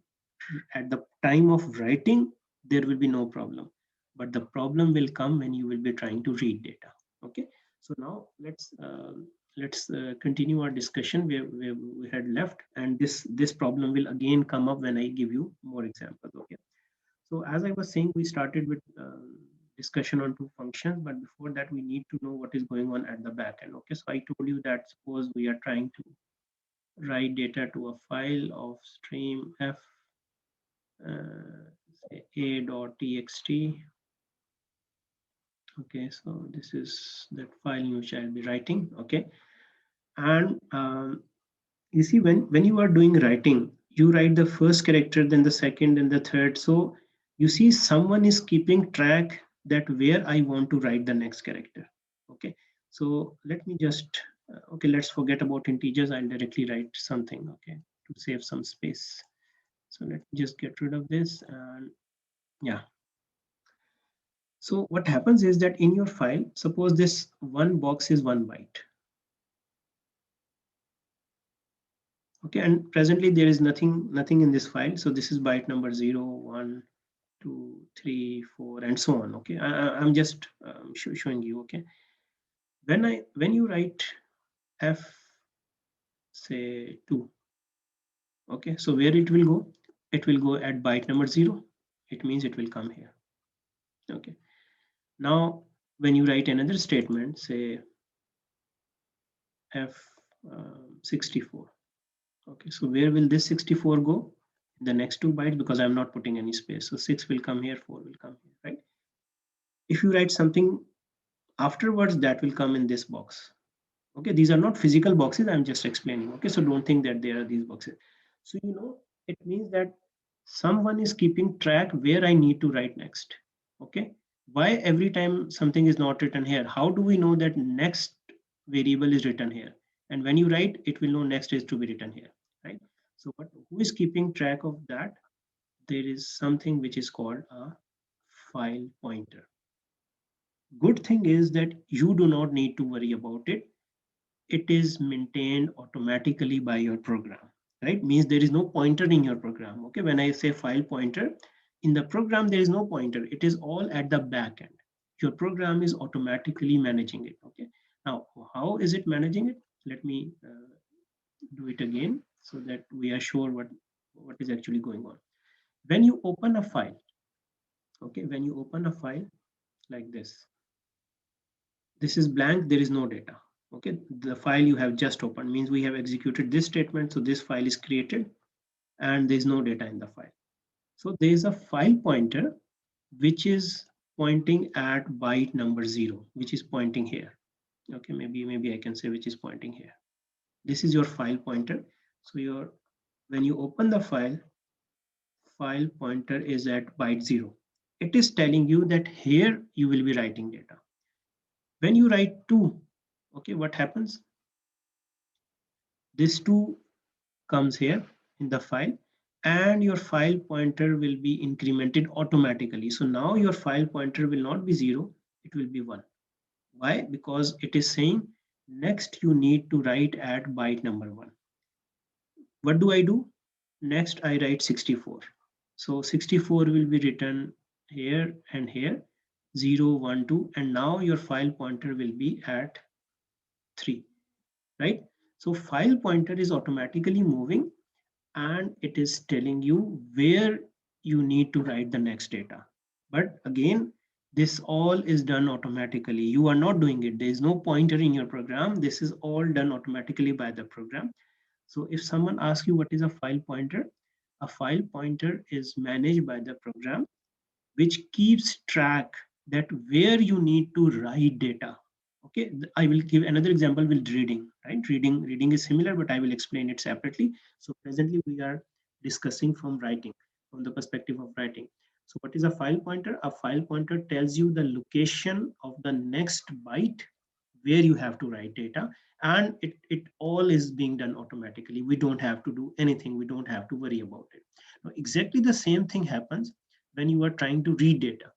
at the time of writing, there will be no problem, but the problem will come when you will be trying to read data. Okay, so now let's continue our discussion where we had left, and this problem will again come up when I give you more examples. Okay, so as I was saying, we started with discussion on two functions, but before that, we need to know what is going on at the back end. Okay, so I told you that suppose we are trying to write data to a file of stream f say a.txt. Okay, so this is that file which I'll be writing. Okay, and you see, when you are doing writing, you write the first character, then the second, and the third. So you see, someone is keeping track that where I want to write the next character. Okay, so let me just okay, let's forget about integers. I'll directly write something, okay, to save some space. So let me just get rid of this, and yeah. So what happens is that in your file, suppose this one box is 1 byte. Okay, and presently there is nothing in this file. So this is byte number 0, 1, 2, 3, 4, and so on. Okay, I'm just showing you. Okay, when you write f say 2, okay, so where it will go? It will go at byte number 0. It means it will come here. Okay, now when you write another statement, say f 64. Okay, so where will this 64 go? the next 2 bytes because I'm not putting any space. So 6 will come here, 4 will come here, right? If you write something afterwards, that will come in this box. Okay, these are not physical boxes, I'm just explaining. Okay, so don't think that there are these boxes. So it means that someone is keeping track where I need to write next. Okay, why every time something is not written here, how do we know that next variable is written here? And when you write, it will know next is to be written here, right? So who is keeping track of that? There is something which is called a file pointer. Good thing is that you do not need to worry about it. It is maintained automatically by your program, right? Means there is no pointer in your program. Okay, when I say file pointer, in the program there is no pointer. It is all at the back end. Your program is automatically managing it. Okay, now how is it managing it? Let me do it again so that we are sure what is actually going on. When you open a file, okay, when you open a file like this is blank, there is no data. Okay, the file you have just opened means we have executed this statement, so this file is created and there is no data in the file. So there is a file pointer which is pointing at byte number 0, which is pointing here. Okay, maybe I can say which is pointing here. This is your file pointer. So when you open the file pointer is at byte 0. It is telling you that here you will be writing data. When you write 2, okay, what happens? This 2 comes here in the file and your file pointer will be incremented automatically. So now your file pointer will not be 0, it will be 1. Why? Because it is saying next you need to write at byte number 1. What do I do? Next I write 64. So 64 will be written here and here, 0, 1, 2, and now your file pointer will be at 3, right? So file pointer is automatically moving and it is telling you where you need to write the next data. But again, this all is done automatically. You are not doing it. There is no pointer in your program. This is all done automatically by the program. So if someone asks you what is a file pointer is managed by the program, which keeps track that where you need to write data. Okay, I will give another example with reading, right? Reading is similar, but I will explain it separately. So presently we are discussing from the perspective of writing. So what is a file pointer? A file pointer tells you the location of the next byte where you have to write data, and it all is being done automatically. We don't have to do anything. We don't have to worry about it. Now, exactly the same thing happens when you are trying to read data.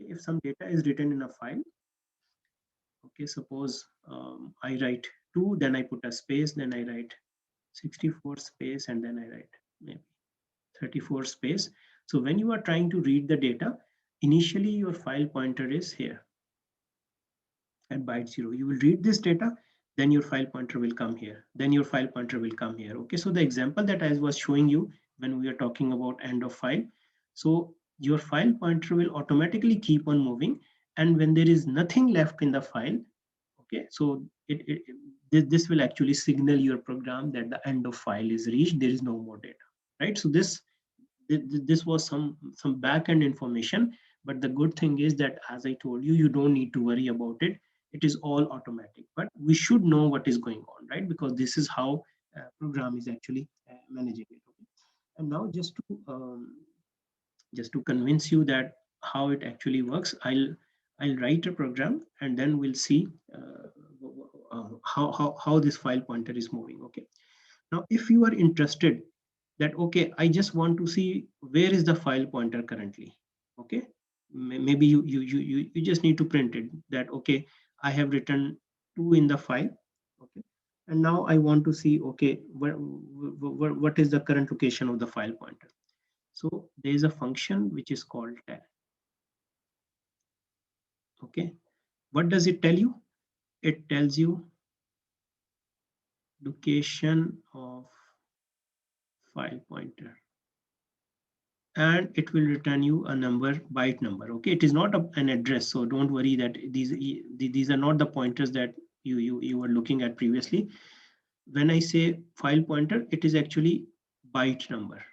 Okay, if some data is written in a file, okay, suppose I write 2, then I put a space, then I write 64 space, and then I write maybe 34 space. So when you are trying to read the data, initially your file pointer is here at byte 0. You will read this data, then your file pointer will come here, then your file pointer will come here. Okay, so the example that I was showing you when we are talking about end of file, so your file pointer will automatically keep on moving, and when there is nothing left in the file, okay, so this will actually signal your program that the end of file is reached, there is no more data, right? So this was some back-end information, but the good thing is that, as I told you, you don't need to worry about it. It is all automatic, but we should know what is going on, right? Because this is how program is actually managing it. Okay? And now just to convince you that how it actually works, I'll write a program and then we'll see how this file pointer is moving. Okay, now if you are interested that, okay, I just want to see where is the file pointer currently. Okay, maybe you just need to print it that, okay, I have written 2 in the file. Okay, and now I want to see, okay, what is the current location of the file pointer. So there is a function which is called tell. Okay, what does it tell you? It tells you location of file pointer, and it will return you a number, byte number. Okay, it is not an address, so don't worry that these are not the pointers that you were looking at previously. When I say file pointer, it is actually byte number.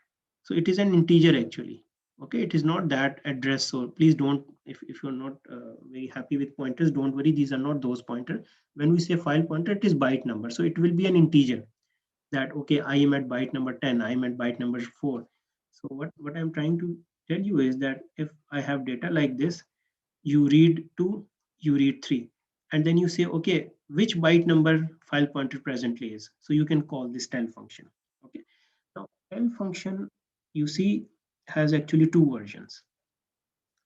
So it is an integer actually. Okay, it is not that address. So please don't, if you're not very happy with pointers, don't worry, these are not those pointer. When we say file pointer, it is byte number, so it will be an integer, that okay, I am at byte number 10, I am at byte number 4. So what I'm trying to tell you is that if I have data like this, you read 2, you read 3, and then you say, okay, which byte number file pointer presently is. So you can call this tell function. Okay, now tell function, you see, has actually two versions.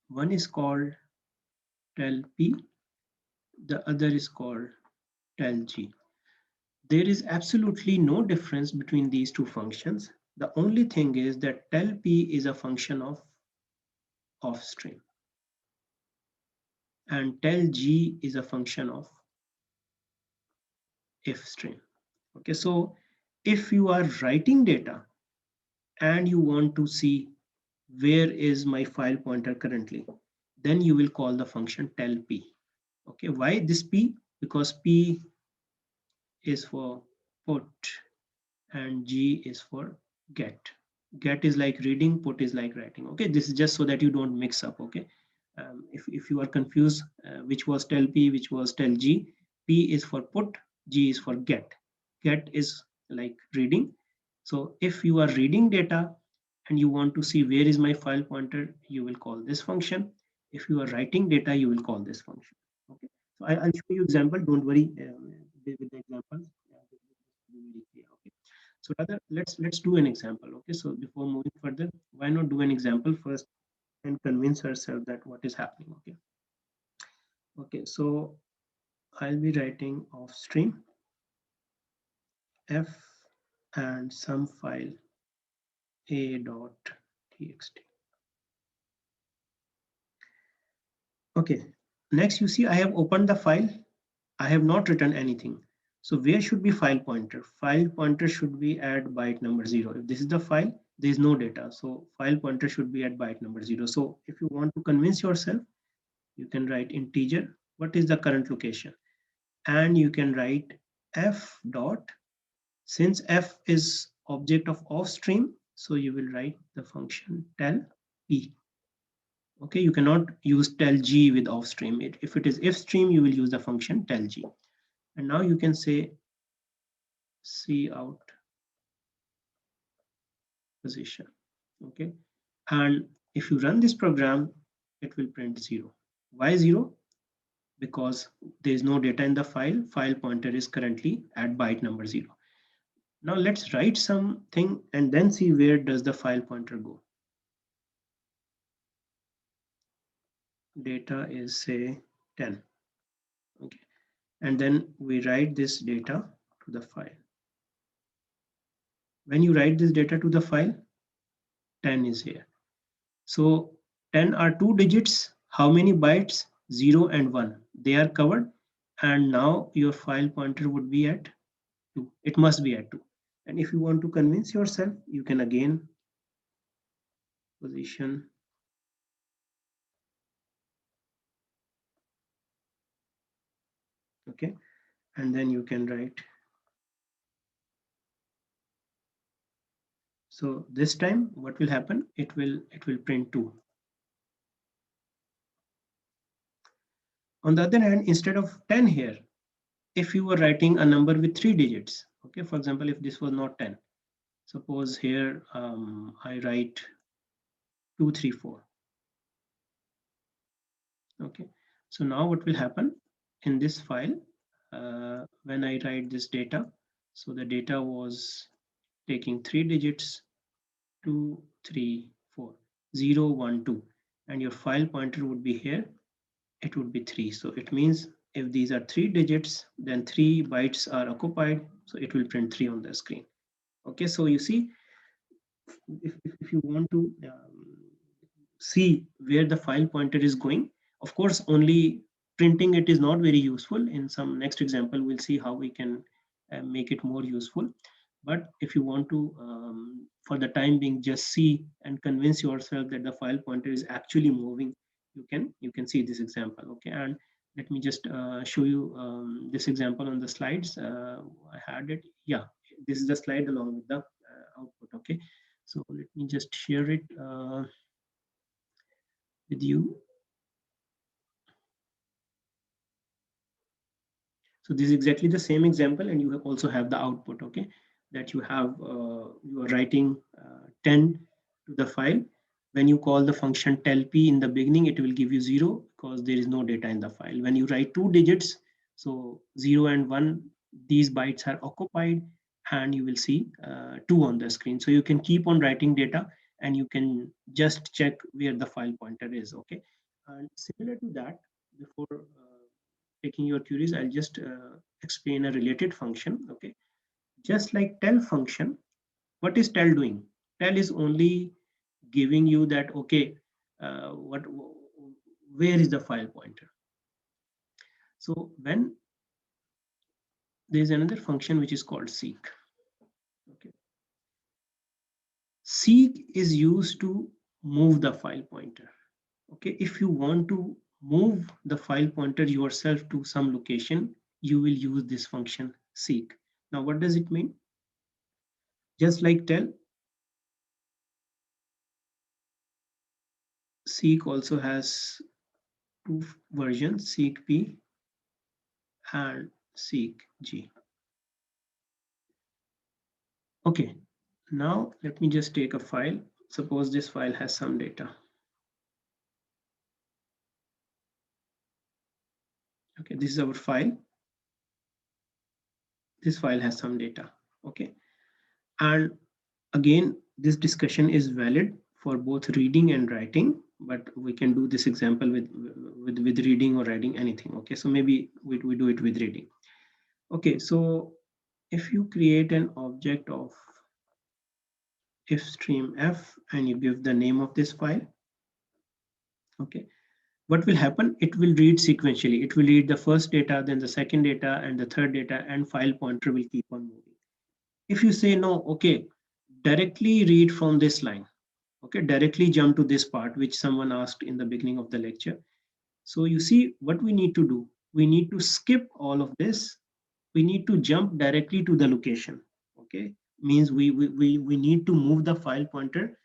One is called tell p, the other is called tell g. There is absolutely no difference between these two functions. The only thing is that tell p is a function of offstream and tell g is a function of if stream. Okay, so if you are writing data and you want to see where is my file pointer currently, then you will call the function tell p. Okay, why this p? Because p is for put and g is for get. Get is like reading, put is like writing. Okay, this is just so that you don't mix up. Okay, if you are confused which was tell p, which was tell g, p is for put, g is for get. Get is like reading. So if you are reading data and you want to see where is my file pointer, you will call this function. If you are writing data, you will call this function. Okay, so I'll show you example. Don't worry with the examples. This will be very clear. Okay, so rather let's do an example. Okay, so before moving further, why not do an example first and convince ourselves that what is happening. Okay, okay, so I'll be writing off stream f and some file a.txt. Okay, next you see I have opened the file. I have not written anything. So where should be file pointer? File pointer should be at byte number 0. If this is the file, there is no data. So file pointer should be at byte number 0. So if you want to convince yourself, you can write integer. What is the current location? And you can write f dot, since f is object of offstream, so you will write the function tell p. Okay, you cannot use tell g with offstream. If it is if stream, you will use the function tell g. And now you can say cout position. Okay, and if you run this program, it will print 0. Why 0? Because there is no data in the file. File pointer is currently at byte number 0. Now let's write something and then see where does the file pointer go. Data is say 10. Okay, and then we write this data to the file. When you write this data to the file, 10 is here. So 10 are 2 digits. How many bytes? 0 and 1. They are covered. And now your file pointer would be at 2. It must be at 2. And if you want to convince yourself, you can again position. Okay, and then you can write. So this time what will happen? It will print 2. On the other hand, instead of 10 here, if you were writing a number with 3 digits, okay, for example, if this was not 10, suppose here I write 234. Okay, so now what will happen in this file when I write this data? So the data was taking 3 digits, 2, 3, 4, 0, 1, 2, and your file pointer would be here. It would be 3. So it means if these are 3 digits, then 3 bytes are occupied. So it will print 3 on the screen. Okay, so you see, if you want to see where the file pointer is going, of course, only printing it is not very useful. In some next example, we'll see how we can make it more useful. But if you want to, for the time being, just see and convince yourself that the file pointer is actually moving, you can see this example. Okay, and let me just show you this example on the slides. I had it. Yeah, this is the slide along with the output. Okay, So let me just share it with you. So this is exactly the same example, and you also have the output, okay, that you have, you are writing 10 to the file. When you call the function telp in the beginning, it will give you 0 because there is no data in the file. When you write 2 digits, so 0 and 1, these bytes are occupied, and you will see 2 on the screen. So you can keep on writing data, and you can just check where the file pointer is, okay. And similar to that, before taking your queries, I'll just explain a related function. Okay, just like tell function, what is tell doing? Tell is only giving you that, okay, where is the file pointer? So when there's another function which is called seek. Okay, seek is used to move the file pointer. Okay, if you want to move the file pointer yourself to some location, you will use this function seek. Now, what does it mean? Just like tell, seek also has two versions, seek p and seek g. Okay, now let me just take a file. Suppose this file has some data. Okay, this is our file. This file has some data. Okay, and again, this discussion is valid for both reading and writing, but we can do this example with reading or writing, anything. Okay, so maybe we do it with reading. Okay, so if you create an object of if stream f and you give the name of this file, okay, what will happen? It will read sequentially. It will read the first data, then the second data, and the third data, and file pointer will keep on moving. If you say no, okay, directly read from this line, okay, directly jump to this part which someone asked in the beginning of the lecture. So you see what we need to do. We need to skip all of this. We need to jump directly to the location. Okay, means we need to move the file pointer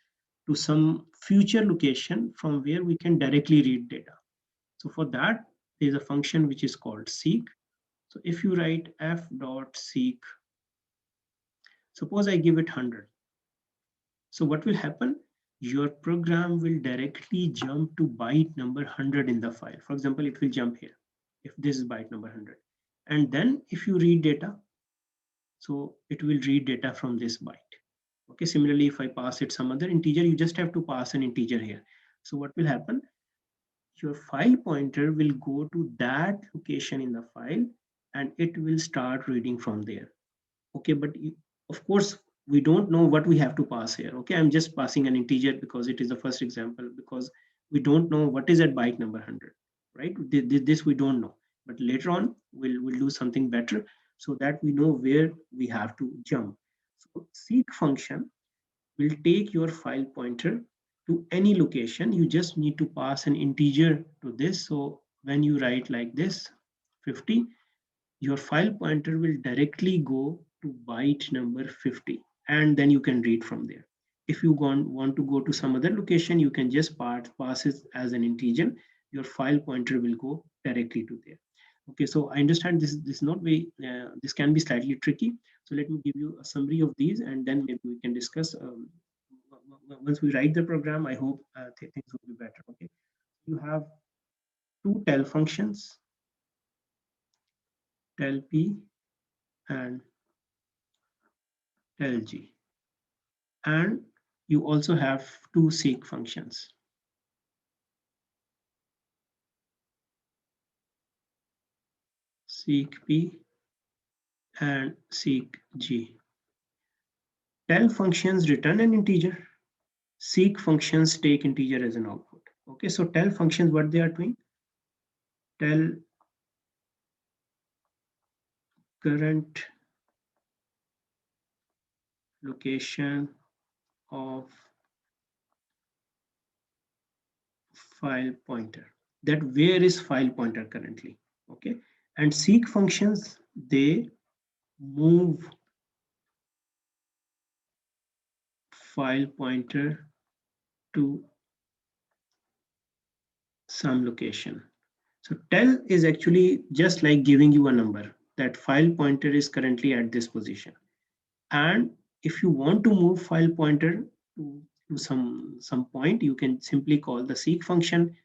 to some future location from where we can directly read data. So for that, there is a function which is called seek. So if you write f dot seek, suppose I give it 100. So what will happen? Your program will directly jump to byte number 100 in the file. For example, it will jump here if this is byte number 100. And then if you read data, so it will read data from this byte. Okay, similarly, if I pass it some other integer, you just have to pass an integer here. So what will happen? Your file pointer will go to that location in the file and it will start reading from there. Okay, but of course, we don't know what we have to pass here. Okay, I'm just passing an integer because it is the first example, because we don't know what is at byte number 100, right? This we don't know, but later on we'll do something better so that we know where we have to jump. So seek function will take your file pointer to any location. You just need to pass an integer to this. So when you write like this 50, your file pointer will directly go to byte number 50, and then you can read from there. If you want to go to some other location, you can just pass it as an integer. Your file pointer will go directly to there. Okay, so I understand this is not very this can be slightly tricky. So let me give you a summary of these, and then maybe we can discuss. Once we write the program, I hope things will be better. Okay, you have two tell functions, tell p and tell g, and you also have two seek functions. Seek p and seek g. Tell functions return an integer. Seek functions take integer as an output. Okay, so tell functions, what they are doing? Tell current location of file pointer. That where is file pointer currently? Okay, and seek functions, they move file pointer to some location. So tell is actually just like giving you a number that file pointer is currently at this position. And if you want to move file pointer to some point, you can simply call the seek function,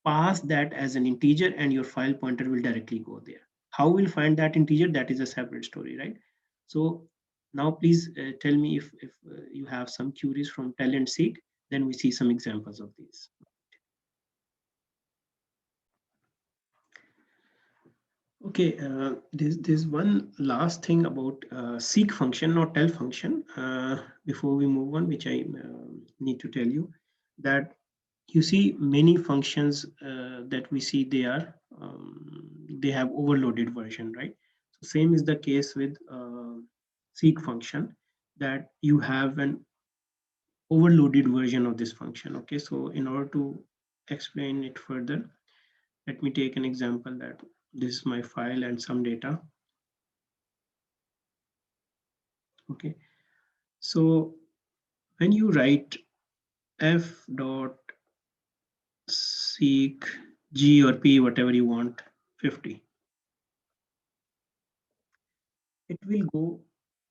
pass that as an integer, and your file pointer will directly go there. How we'll find that integer, that is a separate story, right? So now please tell me if you have some queries from tell and seek, then we see some examples of these. Okay, there's one last thing about seek function, not tell function, before we move on, which I need to tell you, that you see many functions that we see they have overloaded version, right? So same is the case with seek function, that you have an overloaded version of this function. Okay, so in order to explain it further, let me take an example that this is my file and some data. Okay, so when you write f dot seek g or p, whatever you want, 50, it will go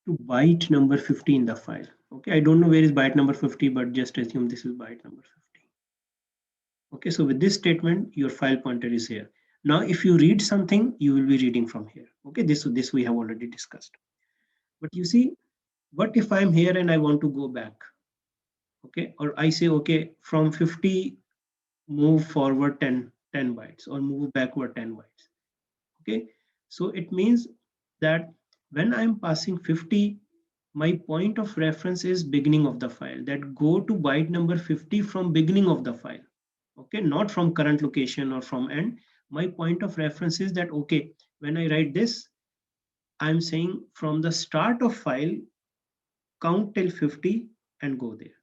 to byte number 50 in the file. Okay, I don't know where is byte number 50, but just assume this is byte number 50. Okay, so with this statement, your file pointer is here. Now, if you read something, you will be reading from here. Okay, this we have already discussed. But you see, what if I'm here and I want to go back? Okay, or I say, okay, from 50, move forward 10 bytes or move backward 10 bytes. Okay, so it means that when I'm passing 50, my point of reference is beginning of the file, that go to byte number 50 from beginning of the file. Okay, not from current location or from end. My point of reference is that, okay, when I write this, I'm saying from the start of file, count till 50 and go there.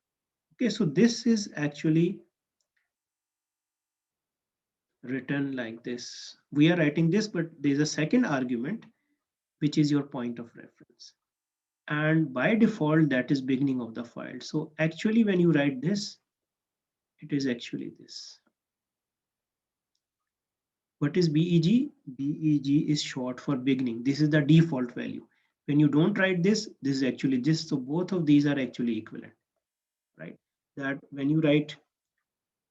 Okay, so this is actually written like this. We are writing this, but there's a second argument, which is your point of reference. And by default, that is beginning of the file. So actually, when you write this, it is actually this. What is BEG? BEG is short for beginning. This is the default value. When you don't write this, this is actually this. So both of these are actually equivalent, right? That when you write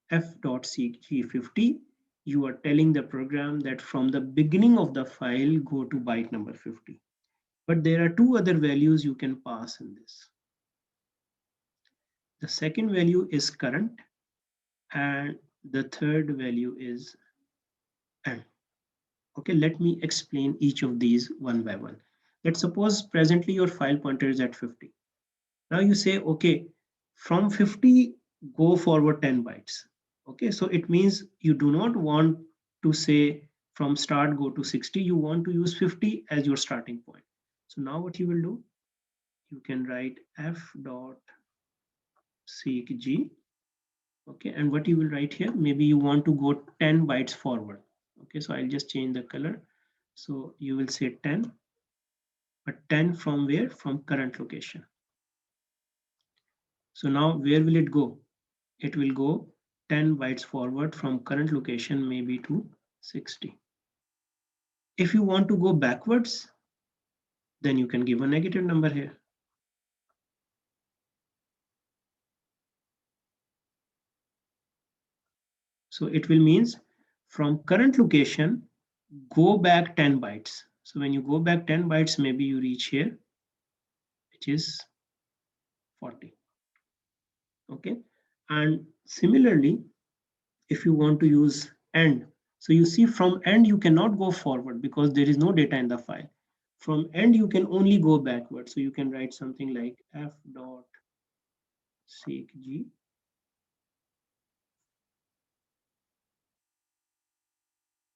f.seek50, you are telling the program that from the beginning of the file, go to byte number 50. But there are two other values you can pass in this. The second value is current, and the third value is end. Okay, let me explain each of these one by one. Let's suppose presently your file pointer is at 50. Now you say, okay, from 50, go forward 10 bytes. Okay, so it means you do not want to say from start go to 60, you want to use 50 as your starting point. So now what you will do, you can write f dot seek g. Okay, and what you will write here, maybe you want to go 10 bytes forward. Okay, so I'll just change the color. So you will say 10, but 10 from where? From current location. So now where will it go? It will go 10 bytes forward from current location, maybe to 60. If you want to go backwards, then you can give a negative number here. So it will means from current location, go back 10 bytes. So when you go back 10 bytes, maybe you reach here, which is 40. Okay, and similarly, if you want to use end, so you see from end you cannot go forward because there is no data in the file. From end you can only go backward. So you can write something like f dot seek g.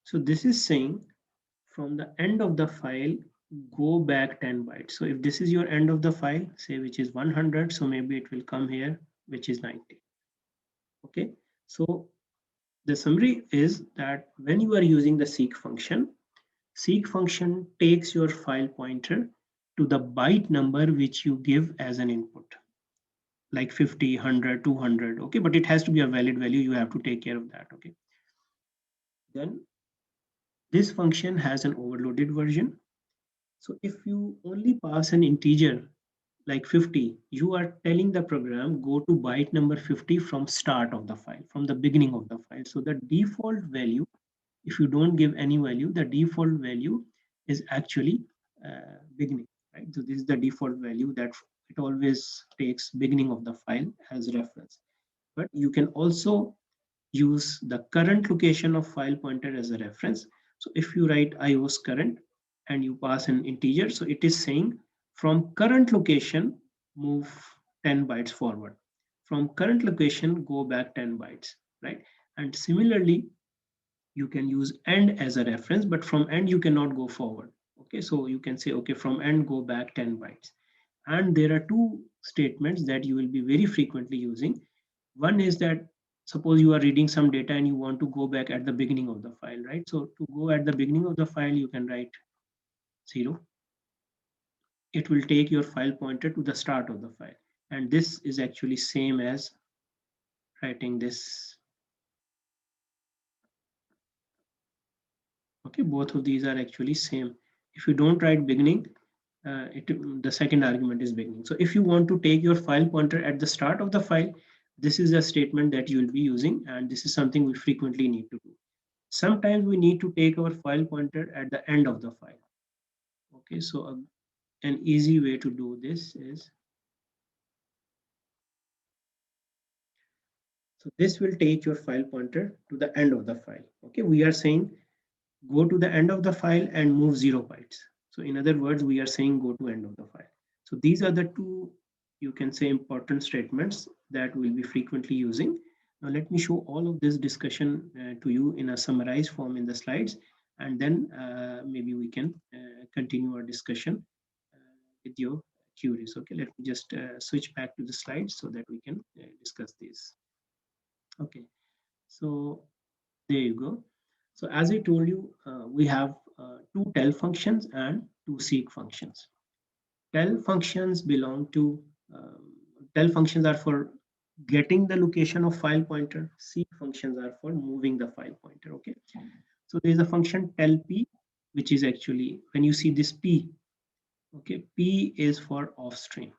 So this is saying from the end of the file, go back 10 bytes. So if this is your end of the file, say which is 100, so maybe it will come here, which is 90. Okay, so the summary is that when you are using the seek function takes your file pointer to the byte number which you give as an input. like 50, 100, 200. Okay, but it has to be a valid value. You have to take care of that. Okay, then this function has an overloaded version. So if you only pass an integer like 50, you are telling the program go to byte number 50 from start of the file, from the beginning of the file. So the default value, if you don't give any value, the default value is actually beginning, right? So this is the default value that it always takes beginning of the file as reference. But you can also use the current location of file pointer as a reference. So if you write ios current and you pass an integer, so it is saying from current location move 10 bytes forward, from current location go back 10 bytes, right? And similarly you can use end as a reference, but from end you cannot go forward. Okay, so you can say, okay, from end go back 10 bytes. And there are two statements that you will be very frequently using. One is that suppose you are reading some data and you want to go back at the beginning of the file, right? So to go at the beginning of the file, you can write 0. It will take your file pointer to the start of the file. And this is actually same as writing this. Okay, both of these are actually same. If you don't write beginning, the second argument is beginning. So if you want to take your file pointer at the start of the file, this is a statement that you will be using, and this is something we frequently need to do. Sometimes we need to take our file pointer at the end of the file. Okay, so an easy way to do this is, so this will take your file pointer to the end of the file. Okay, we are saying go to the end of the file and move 0 bytes. So in other words, we are saying go to end of the file. So these are the two, you can say, important statements that we'll be frequently using. Now let me show all of this discussion to you in a summarized form in the slides, and then maybe we can continue our discussion with your queries. Okay, let me just switch back to the slides so that we can discuss this. Okay, so there you go. So as I told you, we have two tell functions and two seek functions. Tell functions belong to, tell functions are for getting the location of file pointer. Seek functions are for moving the file pointer. Okay. So there is a function tell p, which is actually, when you see this p, okay, p is for off stream,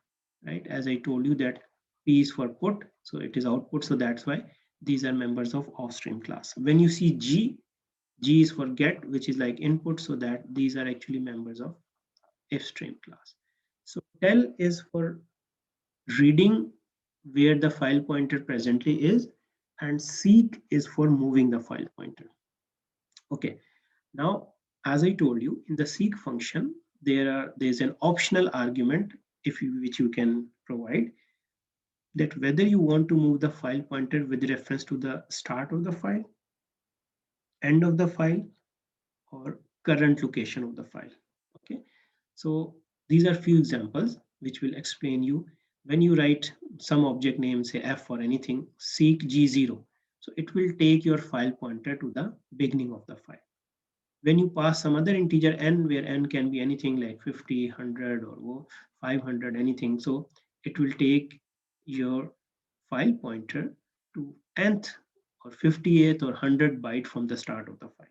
right? As I told you that p is for put, so it is output. So that's why these are members of off stream class. When you see g, G is for get, which is like input, so that these are actually members of fstream class. So tell is for reading where the file pointer presently is, and seek is for moving the file pointer. Okay, now as I told you, in the seek function, there's an optional argument which you can provide, that whether you want to move the file pointer with reference to the start of the file, end of the file, or current location of the file. Okay, so these are few examples which will explain you. When you write some object name, say f or anything, seek g0, so it will take your file pointer to the beginning of the file. When you pass some other integer n, where n can be anything like 50, 100, or 500, anything, so it will take your file pointer to nth or 58th or 100 byte from the start of the file.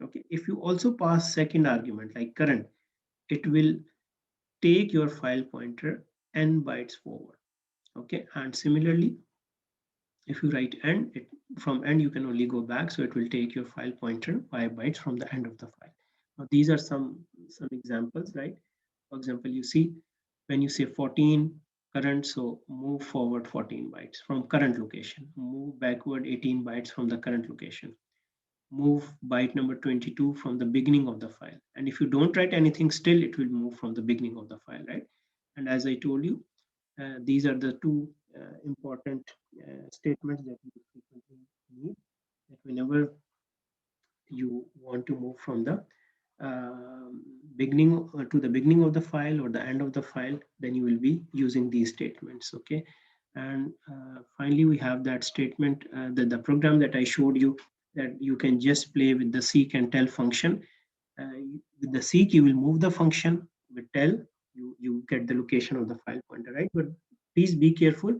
Okay, if you also pass second argument like current, it will take your file pointer n bytes forward. Okay, and similarly, if you write end, from end you can only go back, so it will take your file pointer 5 bytes from the end of the file. Now these are some examples, right? For example, you see when you say 14 current, so move forward 14 bytes from current location, move backward 18 bytes from the current location, move byte number 22 from the beginning of the file. And if you don't write anything, still it will move from the beginning of the file, right? And as I told you, these are the two important statements that you frequently need, that whenever you want to move from the beginning to the beginning of the file or the end of the file, then you will be using these statements. Okay, and finally we have that statement, the program that I showed you, that you can just play with the seek and tell function. With the seek you will move the function, with tell you get the location of the file pointer, right? But please be careful,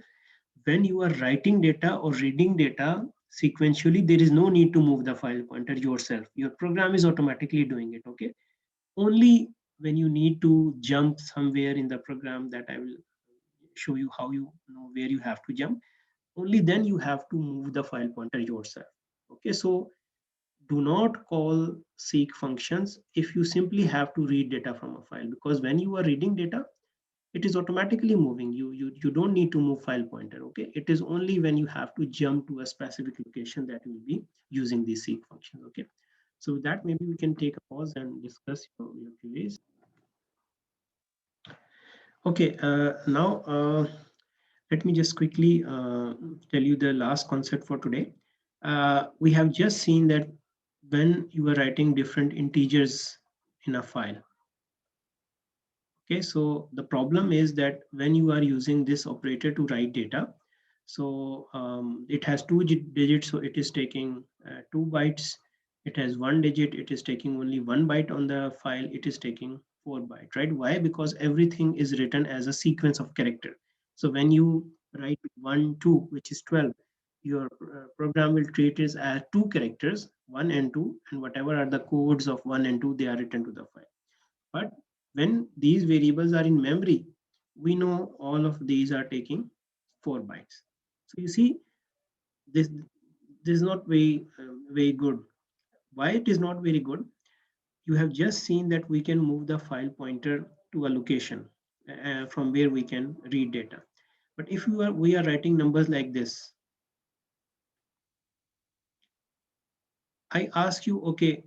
when you are writing data or reading data sequentially, there is no need to move the file pointer yourself. Your program is automatically doing it, okay? Only when you need to jump somewhere in the program, that I will show you how you know where you have to jump, only then you have to move the file pointer yourself. Okay, so do not call seek functions if you simply have to read data from a file, because when you are reading data, it is automatically moving. You don't need to move file pointer. Okay, it is only when you have to jump to a specific location that you will be using these seek functions. Okay, so with that, maybe we can take a pause and discuss your queries. Okay, now let me just quickly tell you the last concept for today. We have just seen that when you are writing different integers in a file. Okay, so the problem is that when you are using this operator to write data, so it has two digits, so it is taking 2 bytes. It has 1 digit, it is taking only 1 byte on the file, it is taking 4 bytes, right? Why? Because everything is written as a sequence of character. So when you write 1, 2, which is 12, your program will treat it as two characters, 1 and 2, and whatever are the codes of 1 and 2, they are written to the file. But when these variables are in memory, we know all of these are taking 4 bytes. So you see, this is not very good. Why it is not very good? You have just seen that we can move the file pointer to a location from where we can read data. But if we are writing numbers like this, I ask you, okay,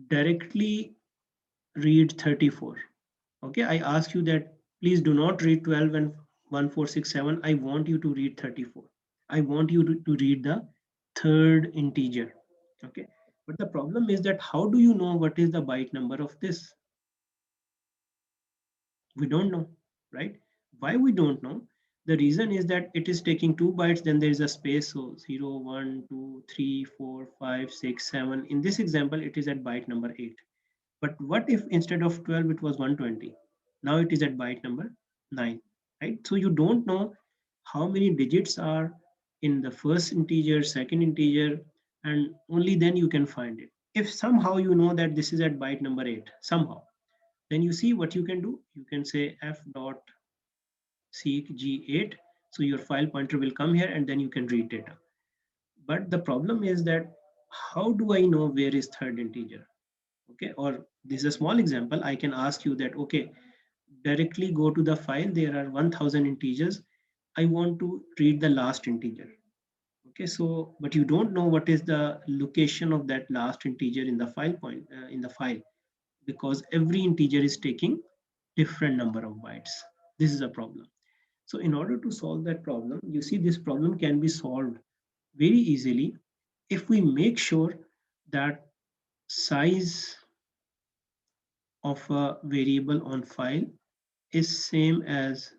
directly read 34. Okay, I ask you that please do not read 12 and 1467. I want you to read 34. I want you to read the third integer. Okay, but the problem is that how do you know what is the byte number of this? We don't know, right? Why we don't know? The reason is that it is taking 2 bytes, then there is a space, so 0, 1, 2, 3, 4, 5, 6, 7. In this example, it is at byte number 8. But what if instead of 12, it was 120? Now it is at byte number 9, right? So you don't know how many digits are in the first integer, second integer, and only then you can find it. If somehow you know that this is at byte number 8, somehow, then you see what you can do. You can say f dot seek g8. So your file pointer will come here and then you can read data. But the problem is that how do I know where is third integer? Okay, or this is a small example. I can ask you that, okay, directly go to the file. There are 1000 integers. I want to read the last integer. Okay, so, but you don't know what is the location of that last integer in the file, because every integer is taking different number of bytes. This is a problem. So in order to solve that problem, you see this problem can be solved very easily if we make sure that size of a variable on file is same as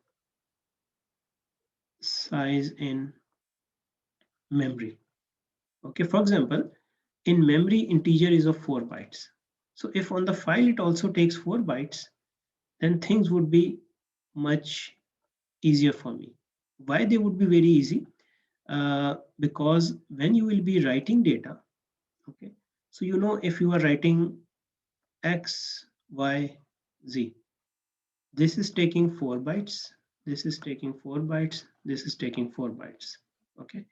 size in memory. Okay, for example, in memory integer is of 4 bytes. So if on the file it also takes 4 bytes, then things would be much easier for me. Why they would be very easy? Because when you will be writing data, okay, so you know if you are writing x, y, z, this is taking 4 bytes, this is taking 4 bytes, this is taking 4 bytes. Okay,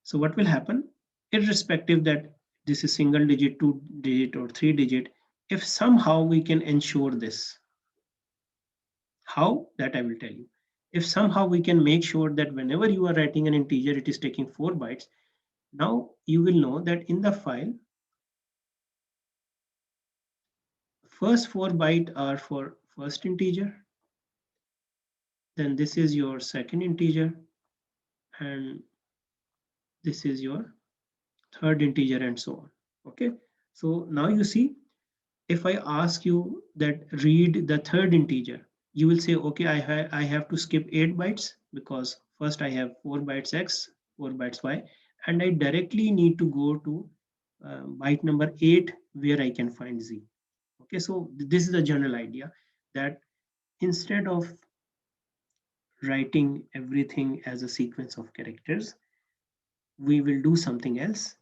so what will happen, irrespective that this is single digit, 2 digit, or 3 digit, if somehow we can ensure this, how, that I will tell you. If somehow we can make sure that whenever you are writing an integer, it is taking 4 bytes, now you will know that in the file, first 4 bytes are for first integer, then this is your second integer, and this is your third integer, and so on. Okay, so now you see, if I ask you that read the third integer, you will say, okay, I have to skip 8 bytes because first I have 4 bytes x, 4 bytes y, and I directly need to go to byte number 8 where I can find z. Okay, so this is the general idea, that instead of writing everything as a sequence of characters, we will do something else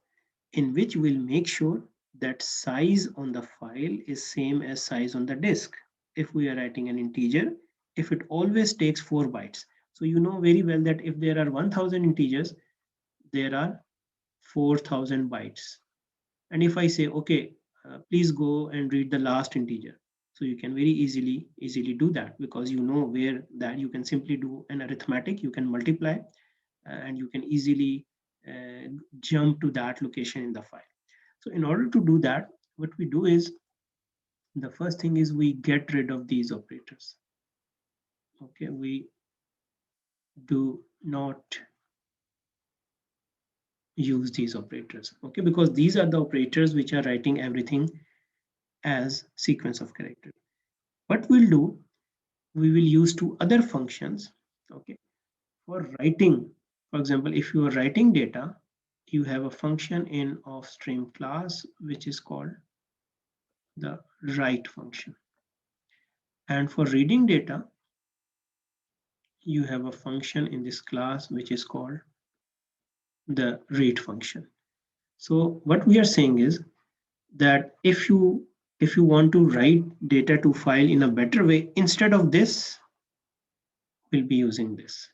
in which we'll make sure that size on the file is same as size on the disk. If we are writing an integer, if it always takes 4 bytes. So you know very well that if there are 1000 integers, there are 4000 bytes. And if I say, okay, please go and read the last integer. So you can very easily do that, because you know where that you can simply do an arithmetic, you can multiply, and you can easily jump to that location in the file. So in order to do that, what we do is, the first thing is we get rid of these operators. Okay, we do not use these operators. Okay, because these are the operators which are writing everything as sequence of characters. What we'll do, we will use two other functions. Okay, for writing, for example, if you are writing data, you have a function in offstream class which is called the write function. And for reading data, you have a function in this class which is called the read function. So what we are saying is that if you want to write data to file in a better way, instead of this, we'll be using this.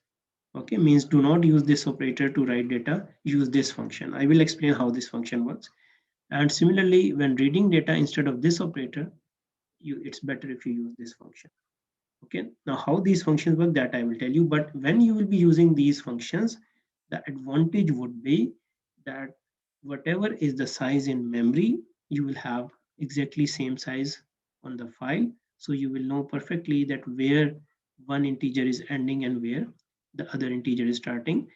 Okay, means do not use this operator to write data, use this function. I will explain how this function works. And similarly, when reading data, instead of this operator, it's better if you use this function. Okay, now how these functions work, that I will tell you. But when you will be using these functions, the advantage would be that whatever is the size in memory, you will have exactly same size on the file. So you will know perfectly that where one integer is ending and where the other integer is starting.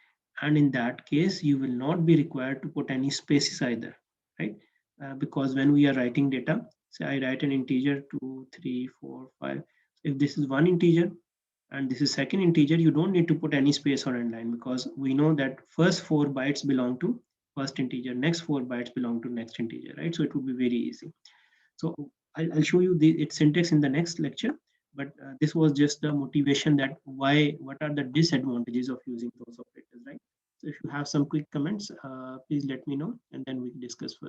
And in that case, you will not be required to put any spaces either, right? Because when we are writing data, say I write an integer 2, 3, 4, 5. If this is one integer and this is second integer, you don't need to put any space or endline, because we know that first 4 bytes belong to first integer, next 4 bytes belong to next integer, right? So it would be very easy. So I'll show you its syntax in the next lecture, but this was just the motivation that what are the disadvantages of using those operators, right? So if you have some quick comments, please let me know, and then we can discuss further.